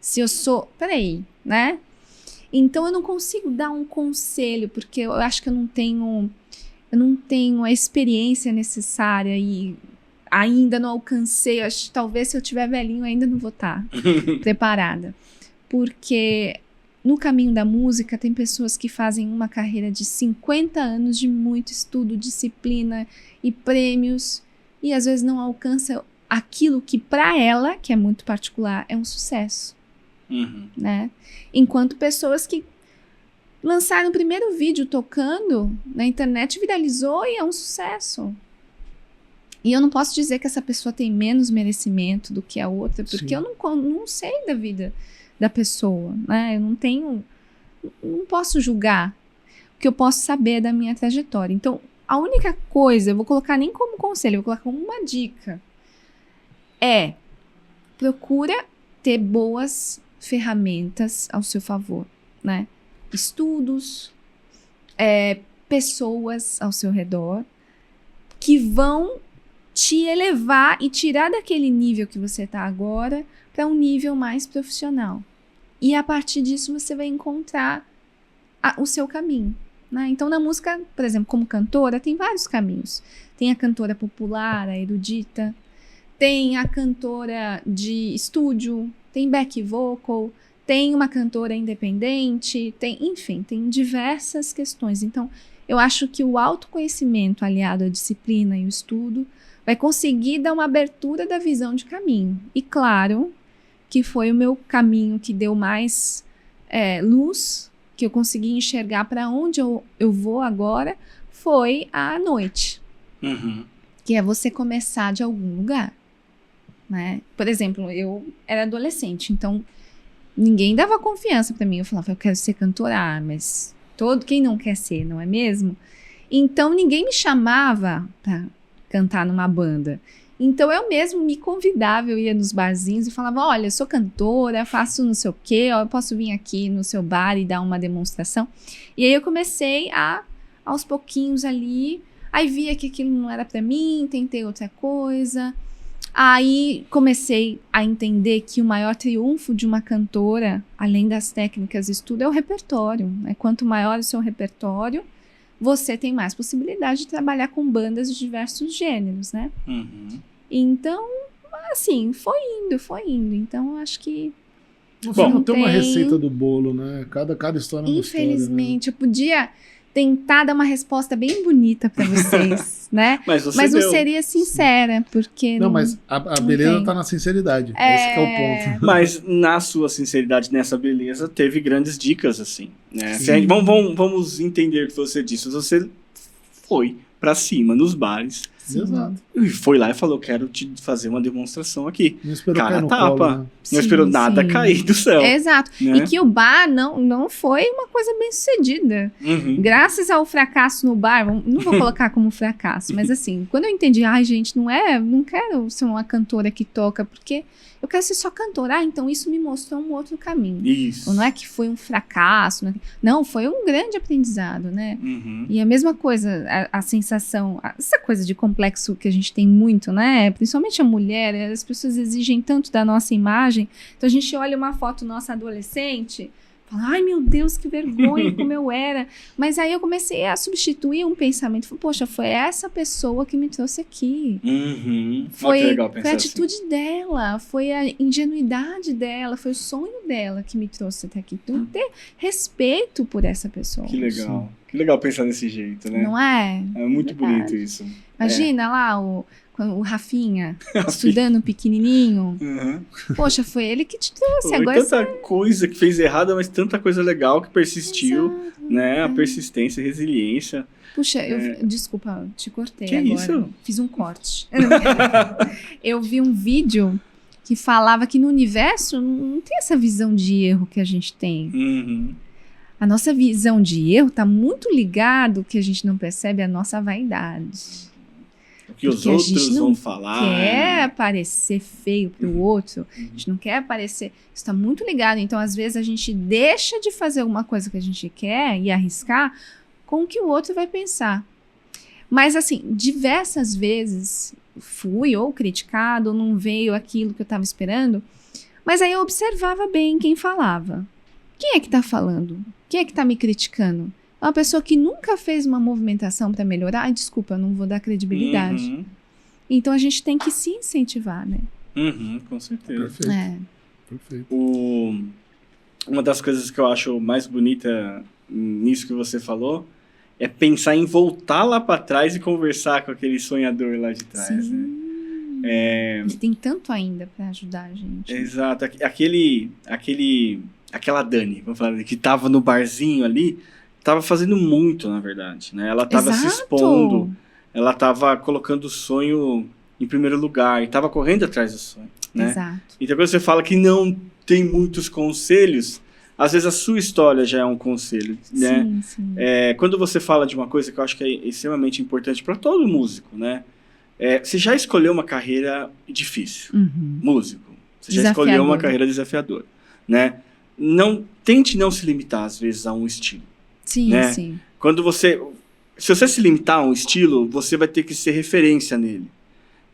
Se eu sou... Peraí, né? Então eu não consigo dar um conselho, porque eu acho que eu não tenho a experiência necessária e ainda não alcancei. Acho que talvez se eu tiver velhinho ainda não vou estar preparada. Porque no caminho da música tem pessoas que fazem uma carreira de 50 anos de muito estudo, disciplina e prêmios, e às vezes não alcança aquilo que para ela, que é muito particular, é um sucesso. Né? Enquanto pessoas que lançaram o primeiro vídeo tocando na internet, viralizou e é um sucesso. E eu não posso dizer que essa pessoa tem menos merecimento do que a outra, porque eu não sei da vida da pessoa, né? Eu não posso julgar. O que eu posso saber da minha trajetória. Então, a única coisa, eu vou colocar nem como conselho, eu vou colocar como uma dica, procura ter boas ferramentas ao seu favor, né? Estudos, pessoas ao seu redor que vão te elevar e tirar daquele nível que você está agora para um nível mais profissional. E a partir disso você vai encontrar o seu caminho, né? Então na música, por exemplo, como cantora, tem vários caminhos. Tem a cantora popular, a erudita, tem a cantora de estúdio, tem back vocal, tem uma cantora independente, enfim, tem diversas questões. Então, eu acho que o autoconhecimento aliado à disciplina e o estudo vai conseguir dar uma abertura da visão de caminho. E claro que foi o meu caminho que deu mais luz, que eu consegui enxergar para onde eu vou agora, foi a noite. Que é você começar de algum lugar. Né? Por exemplo, eu era adolescente, então ninguém dava confiança pra mim. Eu falava, eu quero ser cantora, mas quem não quer ser, não é mesmo? Então ninguém me chamava pra cantar numa banda. Então eu mesmo me convidava, eu ia nos barzinhos e falava, olha, eu sou cantora, faço não sei o quê, eu posso vir aqui no seu bar e dar uma demonstração. E aí eu comecei aos pouquinhos ali, aí via que aquilo não era pra mim, tentei outra coisa. Aí comecei a entender que o maior triunfo de uma cantora, além das técnicas de estudo, é o repertório. Né? Quanto maior o seu repertório, você tem mais possibilidade de trabalhar com bandas de diversos gêneros, né? Então, assim, foi indo. Então, eu acho que... Não tem uma receita do bolo, né? Cada história é uma história. Infelizmente, eu podia tentar dar uma resposta bem bonita para vocês, né? Mas eu seria sincera, porque... Não, mas a beleza tá na sinceridade. Esse que é o ponto. Mas na sua sinceridade, nessa beleza, teve grandes dicas, assim. Né? Vamos entender o que você disse. Você foi pra cima nos bares. Exato. E foi lá e falou, quero te fazer uma demonstração aqui. Não esperou Cara cair no tapa. colo, né? Não Sim, esperou nada sim. cair do céu. Exato. Né? E que o bar não foi uma coisa bem sucedida. Uhum. Graças ao fracasso no bar, não vou colocar como fracasso, mas assim, quando eu entendi, ai gente, não quero ser uma cantora que toca, porque eu quero ser só cantora. Então isso me mostrou um outro caminho. Isso. Não é que foi um fracasso, não, foi um grande aprendizado, né? Uhum. E a mesma coisa, a sensação, essa coisa de complexo que a gente tem muito, né? Principalmente a mulher, as pessoas exigem tanto da nossa imagem. Então a gente olha uma foto nossa adolescente, fala, ai meu Deus, que vergonha, como eu era. Mas aí eu comecei a substituir um pensamento. Falei, poxa, foi essa pessoa que me trouxe aqui. Uhum. Foi, Olha que legal foi pensar a atitude dela, foi a ingenuidade dela, foi o sonho dela que me trouxe até aqui. Então, ter respeito por essa pessoa. Que legal. Que legal pensar desse jeito, né? Não é? É muito Verdade. bonito isso. Imagina lá o Rafinha estudando pequenininho. Uhum. Poxa, foi ele que te trouxe. Foi Agora tanta coisa que fez errada, mas tanta coisa legal que persistiu, Exato. né? A persistência, a resiliência. Puxa, desculpa, te cortei Que agora. isso? Fiz um corte. Eu vi um vídeo que falava que no universo não tem essa visão de erro que a gente tem. Uhum. A nossa visão de erro está muito ligado, que a gente não percebe, à nossa vaidade. O que os Porque a gente outros não vão falar. Quer parecer feio pro outro, a gente não quer parecer. Isso está muito ligado. Então, às vezes, a gente deixa de fazer alguma coisa que a gente quer e arriscar com o que o outro vai pensar. Mas, assim, diversas vezes fui ou criticado, ou não veio aquilo que eu estava esperando, mas aí eu observava bem quem falava. Quem é que está falando? Quem é que está me criticando? É uma pessoa que nunca fez uma movimentação para melhorar? Ai, desculpa, eu não vou dar credibilidade. Uhum. Então a gente tem que se incentivar, né? Uhum, com certeza. Perfeito. É. Perfeito. Uma das coisas que eu acho mais bonita nisso que você falou é pensar em voltar lá para trás e conversar com aquele sonhador lá de trás, né? Sim. Ele tem tanto ainda para ajudar a gente. Exato. Aquela Dani, vamos falar, que tava no barzinho ali, tava fazendo muito, na verdade, né? Ela tava se Exato. expondo, ela tava colocando o sonho em primeiro lugar e tava correndo atrás do sonho, né? Exato. Então, quando você fala que não tem muitos conselhos, às vezes a sua história já é um conselho, né? Sim, sim. Quando você fala de uma coisa que eu acho que é extremamente importante para todo músico, né? Você já escolheu uma carreira difícil, Uhum. músico. Você já Desafiadora. escolheu uma carreira desafiadora, né? Tente não se limitar, às vezes, a um estilo. Sim, né? sim. Se você se limitar a um estilo, você vai ter que ser referência nele.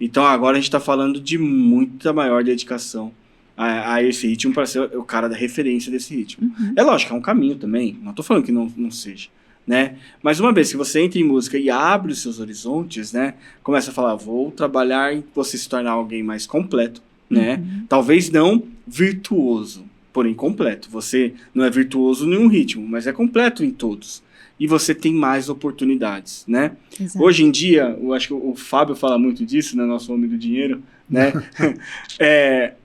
Então, agora a gente está falando de muita maior dedicação a esse ritmo para ser o cara da referência desse ritmo. Uhum. É lógico, é um caminho também. Não estou falando que não seja, né? Mas uma vez que você entra em música e abre os seus horizontes, né? Começa a falar, vou trabalhar em você se tornar alguém mais completo, né? Uhum. Talvez não virtuoso, porém completo. Você não é virtuoso em nenhum ritmo, mas é completo em todos. E você tem mais oportunidades, né? Exato. Hoje em dia, eu acho que o Fábio fala muito disso, né? Nosso homem do dinheiro, né?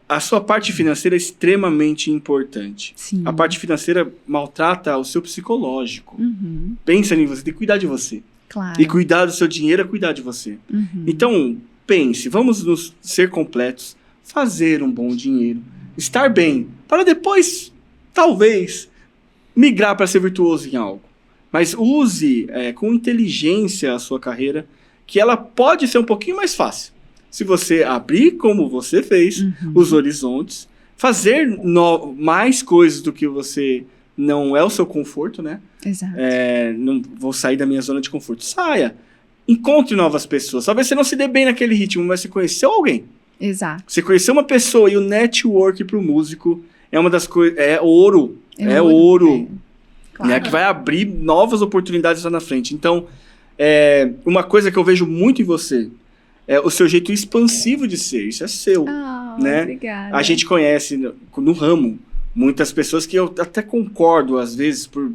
A sua parte financeira é extremamente importante. Sim. A parte financeira maltrata o seu psicológico. Uhum. Pensa em você, tem que cuidar de você. Claro. E cuidar do seu dinheiro é cuidar de você. Uhum. Então, pense, vamos nos ser completos, fazer um bom dinheiro, estar bem, para depois, talvez, migrar para ser virtuoso em algo. Mas use com inteligência a sua carreira, que ela pode ser um pouquinho mais fácil. Se você abrir, como você fez, os horizontes, fazer mais coisas do que você não é o seu conforto, né? Exato. Não vou sair da minha zona de conforto. Saia. Encontre novas pessoas. Talvez você não se dê bem naquele ritmo, mas você conheceu alguém. Exato. Você conheceu uma pessoa e o network para o músico é uma das coisas. É ouro. É ouro. Claro. Né, que vai abrir novas oportunidades lá na frente. Então, uma coisa que eu vejo muito em você é o seu jeito expansivo de ser. Isso é seu. Né? Obrigada. A gente conhece no ramo muitas pessoas que eu até concordo, às vezes, por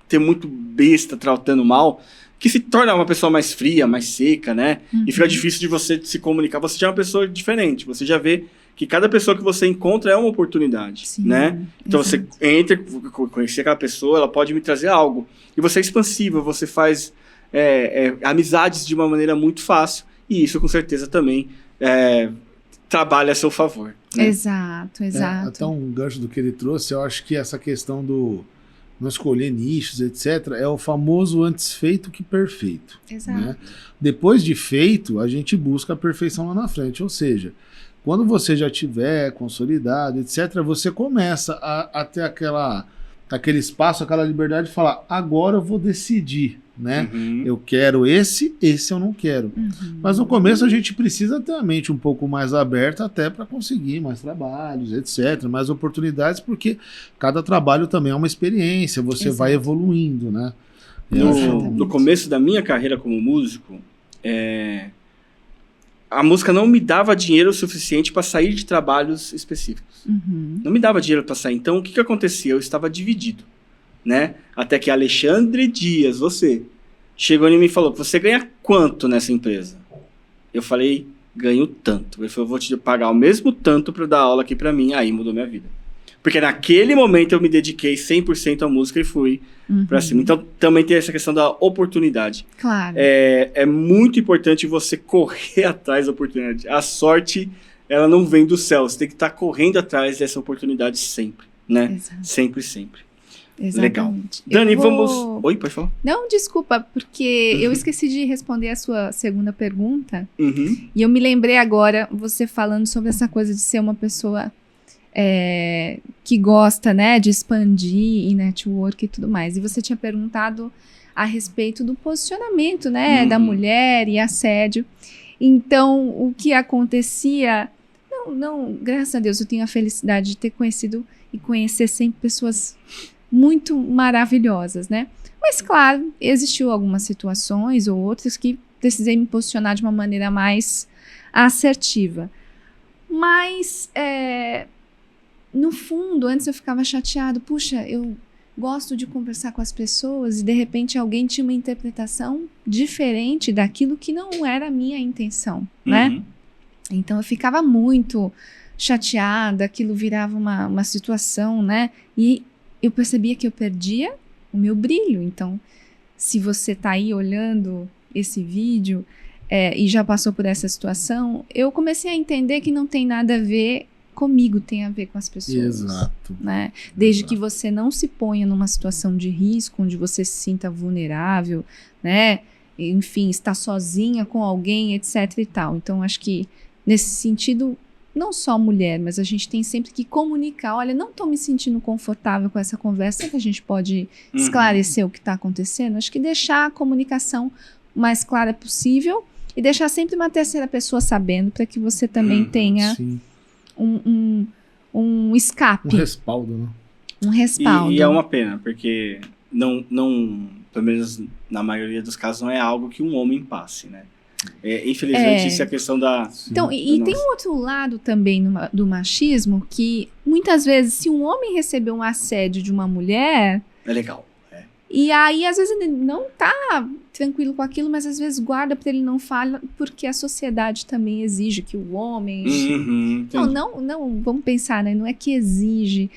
ter muito besta tratando mal, que se torna uma pessoa mais fria, mais seca, né? E fica difícil de você se comunicar. Você já é uma pessoa diferente. Você já vê que cada pessoa que você encontra é uma oportunidade, Sim, né? Então exato. você entra, conhecer aquela pessoa, ela pode me trazer algo. E você é expansiva, você faz amizades de uma maneira muito fácil, e isso com certeza também trabalha a seu favor. Né? Exato. Até um gancho do que ele trouxe, eu acho que essa questão do não escolher nichos, etc., é o famoso antes feito que perfeito. Exato. Né? Depois de feito, a gente busca a perfeição lá na frente, ou seja, quando você já tiver consolidado, etc., você começa a ter aquele espaço, aquela liberdade de falar, agora eu vou decidir, né? Uhum. Eu quero esse eu não quero. Mas no começo a gente precisa ter a mente um pouco mais aberta até para conseguir mais trabalhos, etc., mais oportunidades, porque cada trabalho também é uma experiência, você vai evoluindo, né? No começo da minha carreira como músico, a música não me dava dinheiro suficiente para sair de trabalhos específicos. Não me dava dinheiro para sair. Então, o que acontecia? Eu estava dividido, né? Até que Alexandre Dias, você, chegou em mim e falou, você ganha quanto nessa empresa? Eu falei, ganho tanto. Ele falou, eu vou te pagar o mesmo tanto para dar aula aqui para mim. Aí mudou minha vida. Porque naquele momento eu me dediquei 100% à música e fui para cima. Então também tem essa questão da oportunidade. Claro. É muito importante você correr atrás da oportunidade. A sorte, ela não vem do céu. Você tem que estar correndo atrás dessa oportunidade sempre, né? Exato. Sempre. Exatamente. Legal. Dani, vamos... Oi, pode falar? Não, desculpa, porque eu esqueci de responder a sua segunda pergunta. Uhum. E eu me lembrei agora, você falando sobre essa coisa de ser uma pessoa que gosta, né, de expandir e network e tudo mais. E você tinha perguntado a respeito do posicionamento, né, da mulher e assédio. Então, o que acontecia... Não, graças a Deus, eu tenho a felicidade de ter conhecido e conhecer sempre pessoas muito maravilhosas, né? Mas, claro, existiu algumas situações ou outras que precisei me posicionar de uma maneira mais assertiva. Mas, no fundo, antes eu ficava chateado. Puxa, eu gosto de conversar com as pessoas e, de repente, alguém tinha uma interpretação diferente daquilo que não era a minha intenção, né? Então, eu ficava muito chateada, aquilo virava uma situação, né? E eu percebia que eu perdia o meu brilho. Então, se você tá aí olhando esse vídeo e já passou por essa situação, eu comecei a entender que não tem nada a ver comigo, tem a ver com as pessoas. Exato. Né? Desde que você não se ponha numa situação de risco, onde você se sinta vulnerável, né? Enfim, está sozinha com alguém, etc e tal. Então, acho que nesse sentido, não só mulher, mas a gente tem sempre que comunicar. Olha, não estou me sentindo confortável com essa conversa, que a gente pode esclarecer o que está acontecendo. Acho que deixar a comunicação o mais clara possível e deixar sempre uma terceira pessoa sabendo, para que você também tenha um escape. Um respaldo, né? Um respaldo. E é uma pena, porque não, pelo menos na maioria dos casos, não é algo que um homem passe, né? Infelizmente, isso é a questão da... Então, tem um outro lado também do machismo, que muitas vezes, se um homem receber um assédio de uma mulher... É legal. E aí, às vezes, ele não tá tranquilo com aquilo, mas às vezes guarda para ele não falar, porque a sociedade também exige que o homem... Não, vamos pensar, né? Não é que exige...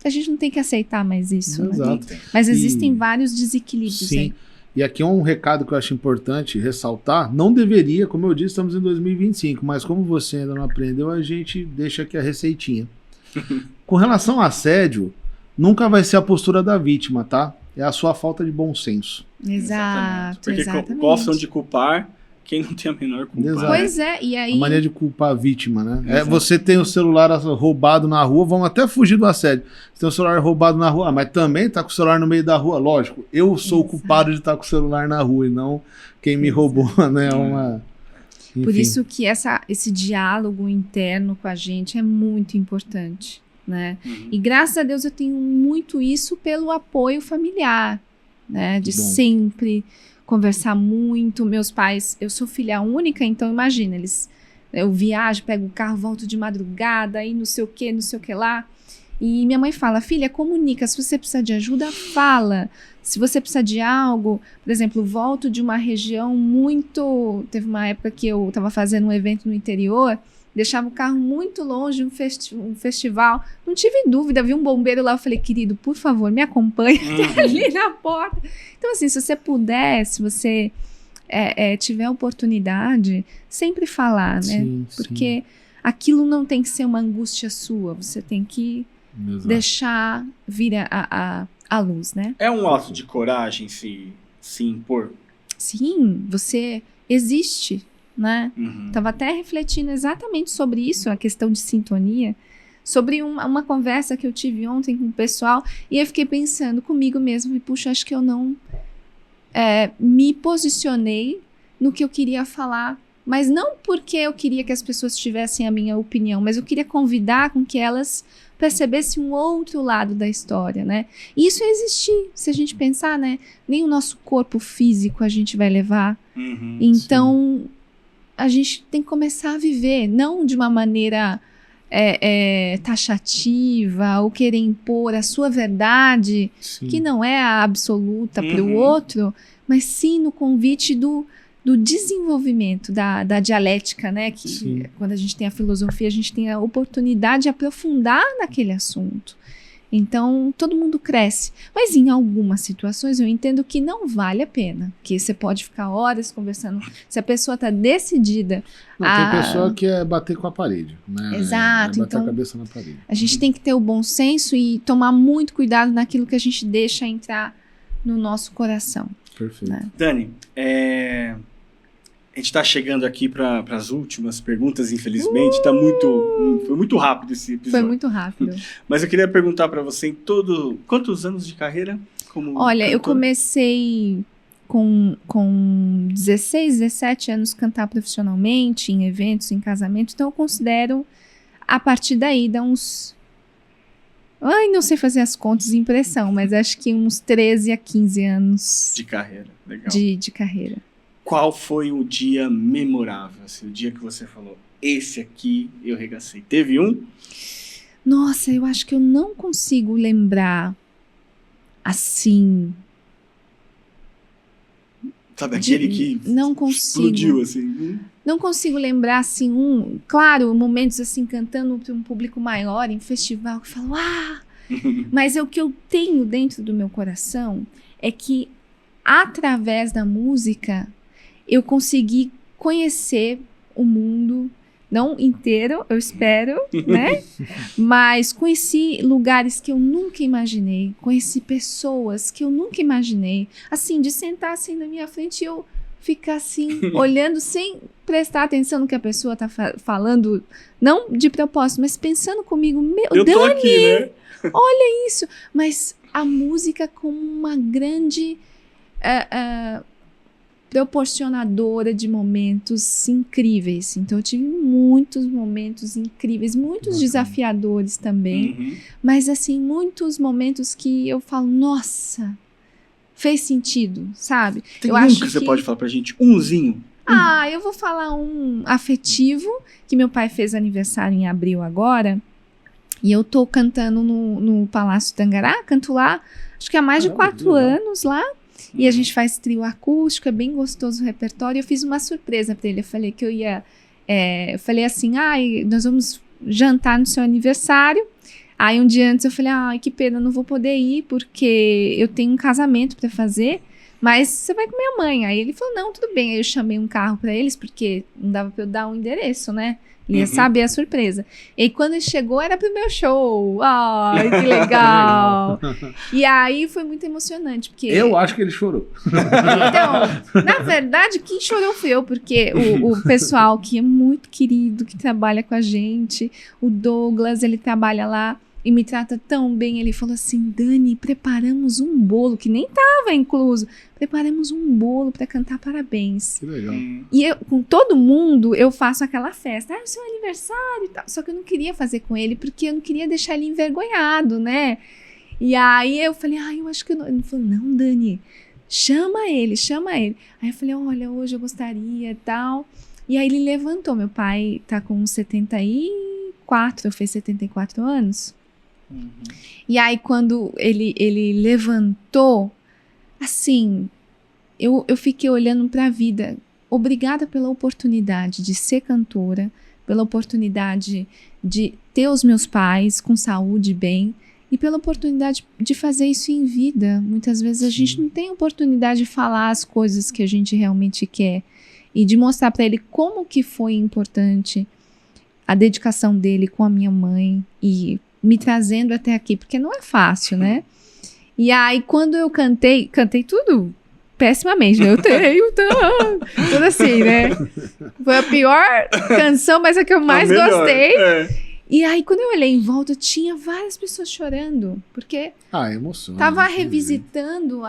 a gente não tem que aceitar mais isso, Exato. Né? Mas existem vários desequilíbrios aí. E aqui é um recado que eu acho importante ressaltar. Não deveria, como eu disse, estamos em 2025, mas como você ainda não aprendeu, a gente deixa aqui a receitinha. Com relação ao assédio, nunca vai ser a postura da vítima, tá? É a sua falta de bom senso. Exato, porque exatamente. gostam de culpar quem não tem a menor culpa. Exato. Pois é, e aí... A maneira de culpar a vítima, né? Você tem o celular roubado na rua, vão até fugir do assédio. Você tem o celular roubado na rua, mas também tá com o celular no meio da rua. Lógico, eu sou o culpado de estar com o celular na rua e não quem me roubou, né? Enfim. Por isso que esse diálogo interno com a gente é muito importante, né? E graças a Deus eu tenho muito isso pelo apoio familiar, né? De sempre conversar muito. Meus pais, eu sou filha única, então imagina, eu viajo, pego o carro, volto de madrugada, e não sei o que lá. E minha mãe fala, filha, comunica, se você precisar de ajuda, fala. Se você precisar de algo, por exemplo, volto de uma região muito... Teve uma época que eu estava fazendo um evento no interior, deixava o carro muito longe, um festival. Não tive dúvida, vi um bombeiro lá, eu falei, querido, por favor, me acompanhe ali na porta. Então, Então, assim, se você puder, se você tiver oportunidade, sempre falar, né? Sim, Porque aquilo não tem que ser uma angústia sua, você tem que deixar vir a luz, né? É um ato de coragem se impor? Sim, você existe, né? Uhum. Tava até refletindo exatamente sobre isso, a questão de sintonia, sobre uma conversa que eu tive ontem com o pessoal, e eu fiquei pensando comigo mesmo, e puxa, acho que eu não me posicionei no que eu queria falar, mas não porque eu queria que as pessoas tivessem a minha opinião, mas eu queria convidar com que elas percebessem um outro lado da história, né? E isso é existir, se a gente pensar, né? Nem o nosso corpo físico a gente vai levar. Uhum, então, a gente tem que começar a viver, não de uma maneira taxativa ou querer impor a sua verdade, que não é a absoluta para o outro, mas sim no convite do desenvolvimento da dialética, né? Que quando a gente tem a filosofia, a gente tem a oportunidade de aprofundar naquele assunto. Então, todo mundo cresce. Mas em algumas situações eu entendo que não vale a pena. Que você pode ficar horas conversando. Se a pessoa está decidida... Tem pessoa que é bater com a parede, né? Exato. Bater então, a cabeça na parede. A gente tem que ter o bom senso e tomar muito cuidado naquilo que a gente deixa entrar no nosso coração. Perfeito. Né? Dani, a gente está chegando aqui para as últimas perguntas, infelizmente. Foi muito rápido esse episódio. Foi muito rápido. Mas eu queria perguntar para você, quantos anos de carreira como Olha, cantora? eu comecei com 16, 17 anos cantar profissionalmente, em eventos, em casamento. Então eu considero, a partir daí, dá uns... não sei fazer as contas de impressão, mas acho que uns 13 a 15 anos de carreira. Legal. De carreira. Qual foi o dia memorável? Assim, o dia que você falou, esse aqui eu regacei. Teve um? Nossa, eu acho que eu não consigo lembrar assim. Sabe, aquele que não consigo. Explodiu, assim. Não consigo lembrar, assim, claro, momentos assim, cantando para um público maior, em festival, que eu falo, Mas o que eu tenho dentro do meu coração é que, através da música, eu consegui conhecer o mundo, não inteiro, eu espero, né? Mas conheci lugares que eu nunca imaginei, conheci pessoas que eu nunca imaginei. Assim, de sentar assim na minha frente e eu ficar assim, olhando sem prestar atenção no que a pessoa tá falando, não de propósito, mas pensando comigo, eu tô Dani, aqui, né? Olha isso. Mas a música como uma grande... proporcionadora de momentos incríveis. Então eu tive muitos momentos incríveis, muitos desafiadores também, mas assim, muitos momentos que eu falo, nossa, fez sentido, sabe? Tem um que você pode falar pra gente, umzinho? Eu vou falar um afetivo, que meu pai fez aniversário em abril agora, e eu tô cantando no Palácio Tangará, canto lá, acho que há mais de 4 anos lá. E a gente faz trio acústico, é bem gostoso o repertório. Eu fiz uma surpresa para ele. Eu falei que eu ia... eu falei assim, nós vamos jantar no seu aniversário. Aí um dia antes eu falei, que pena, não vou poder ir, porque eu tenho um casamento para fazer, mas você vai com minha mãe. Aí ele falou, não, tudo bem. Aí eu chamei um carro para eles, porque não dava para eu dar um endereço, né? Ele ia saber a surpresa. E aí, quando ele chegou, era pro meu show. Ai, que legal. E aí, foi muito emocionante. Porque... Eu acho que ele chorou. Então, na verdade, quem chorou foi eu, porque o pessoal que é muito querido, que trabalha com a gente, o Douglas, ele trabalha lá e me trata tão bem. Ele falou assim, Dani, preparamos um bolo, que nem tava incluso. Preparamos um bolo para cantar parabéns. Que legal. E eu, com todo mundo, eu faço aquela festa. É o seu aniversário e tal. Só que eu não queria fazer com ele, porque eu não queria deixar ele envergonhado, né? E aí eu falei, eu acho que eu não... Ele falou, não, Dani, chama ele. Aí eu falei, olha, hoje eu gostaria e tal. E aí ele levantou. Meu pai tá com 74, fez 74 anos. E aí quando ele levantou, assim, eu fiquei olhando para a vida. Obrigada pela oportunidade de ser cantora, pela oportunidade de ter os meus pais com saúde e bem, e pela oportunidade de fazer isso em vida. Muitas vezes a gente não tem oportunidade de falar as coisas que a gente realmente quer e de mostrar para ele como que foi importante a dedicação dele com a minha mãe e me trazendo até aqui, porque não é fácil, né? E aí, quando eu cantei tudo pessimamente, né? Eu tenho tudo assim, né? Foi a pior canção, mas a que eu mais gostei. E aí, quando eu olhei em volta, tinha várias pessoas chorando, porque emoção. Tava revisitando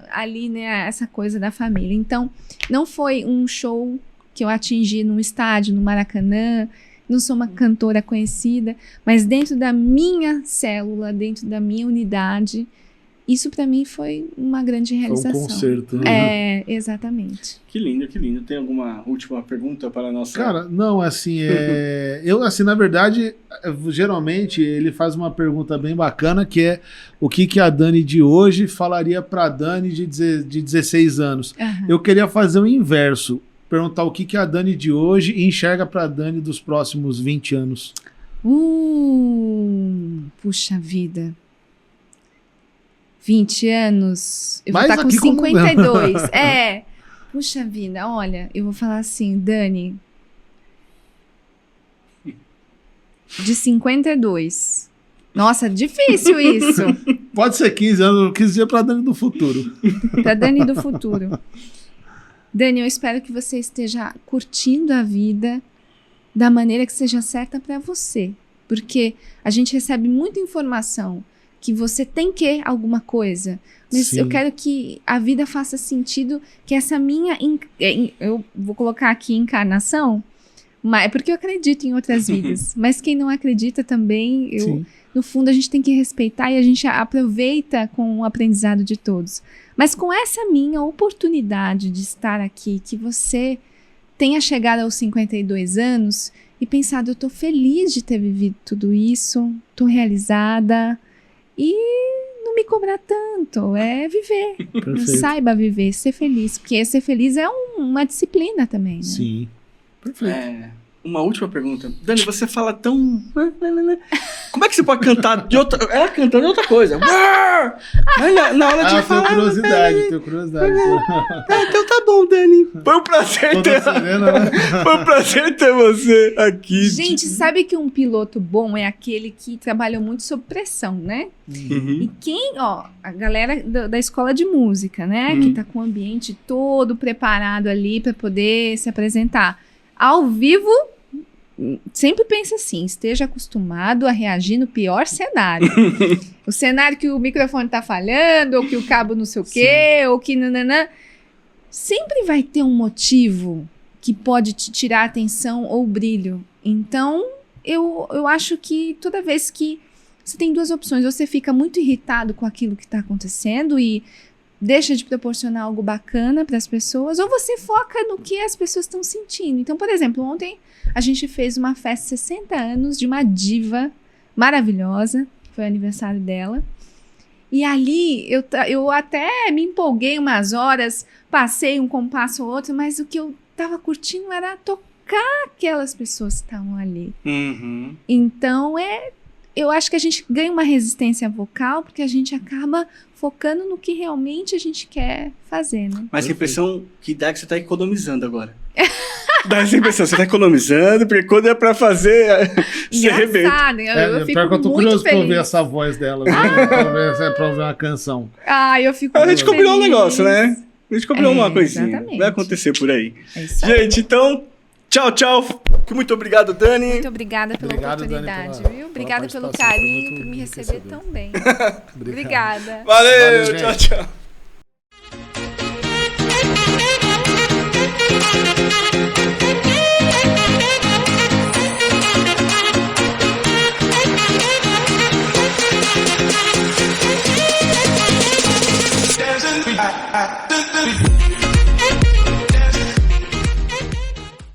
ali, né, essa coisa da família. Então, não foi um show que eu atingi num estádio, no Maracanã, não sou uma cantora conhecida, mas dentro da minha célula, dentro da minha unidade, isso pra mim foi uma grande realização. Foi um concerto, né? Exatamente. Que lindo, que lindo. Tem alguma última pergunta para a nossa... Cara, não, assim, eu, assim, na verdade, geralmente ele faz uma pergunta bem bacana, que é o que a Dani de hoje falaria pra Dani de 16 anos. Uhum. Eu queria fazer o inverso, perguntar o que a Dani de hoje enxerga pra Dani dos próximos 20 anos. Puxa vida. 20 anos, eu vou Mas estar com aqui 52. Puxa vida, olha, eu vou falar assim, Dani, de 52. Nossa, difícil isso. Pode ser 15 anos, eu quis dizer pra Dani do futuro. Pra Dani do futuro. Dani, eu espero que você esteja curtindo a vida da maneira que seja certa pra você. Porque a gente recebe muita informação que você tem que alguma coisa, mas Sim. eu quero que a vida faça sentido, que essa minha, eu vou colocar aqui encarnação, mas porque eu acredito em outras vidas, mas quem não acredita também, no fundo a gente tem que respeitar e a gente aproveita com o aprendizado de todos. Mas com essa minha oportunidade de estar aqui, que você tenha chegado aos 52 anos e pensado, eu tô feliz de ter vivido tudo isso, tô realizada, e não me cobrar tanto, é viver. Saiba viver, ser feliz. Porque ser feliz é uma disciplina também, né? Sim, perfeito. Uma última pergunta. Dani, você fala tão... Como é que você pode cantar de outra... Ela cantando de outra coisa. Na hora de falar... Tenho curiosidade. Então tá bom, Dani. Foi um prazer ter você aqui. Gente, sabe que um piloto bom é aquele que trabalha muito sob pressão, né? Uhum. E a galera da escola de música, né? Que tá com o ambiente todo preparado ali para poder se apresentar. Ao vivo, sempre pensa assim, esteja acostumado a reagir no pior cenário. O cenário que o microfone tá falhando, ou que o cabo não sei o quê, ou que nananã. Sempre vai ter um motivo que pode te tirar a atenção ou o brilho. Então, eu acho que toda vez que você tem duas opções, você fica muito irritado com aquilo que está acontecendo e deixa de proporcionar algo bacana para as pessoas, ou você foca no que as pessoas estão sentindo. Então, por exemplo, ontem a gente fez uma festa de 60 anos de uma diva maravilhosa, foi o aniversário dela, e ali eu até me empolguei umas horas, passei um compasso ou outro, mas o que eu estava curtindo era tocar aquelas pessoas que estavam ali. Uhum. Então, eu acho que a gente ganha uma resistência vocal porque a gente acaba focando no que realmente a gente quer fazer, né? Mas a impressão que dá é que você tá economizando agora. Dá essa impressão, você tá economizando, porque quando é pra fazer, você arrebenta. Engraçado, eu fico eu tô muito curioso feliz. pra ouvir essa voz dela, pra ouvir uma canção. Eu fico A muito gente combinou um feliz. negócio, né? A gente combinou uma coisinha. Exatamente. Vai acontecer por aí. É isso aí. Gente, então, tchau. Muito obrigado, Dani. Muito obrigada pela oportunidade, Dani, viu? Obrigada pelo participação, foi carinho, muito por me receber enriquecedor. tão bem. Obrigada. Valeu, Valeu, tchau. Dancing,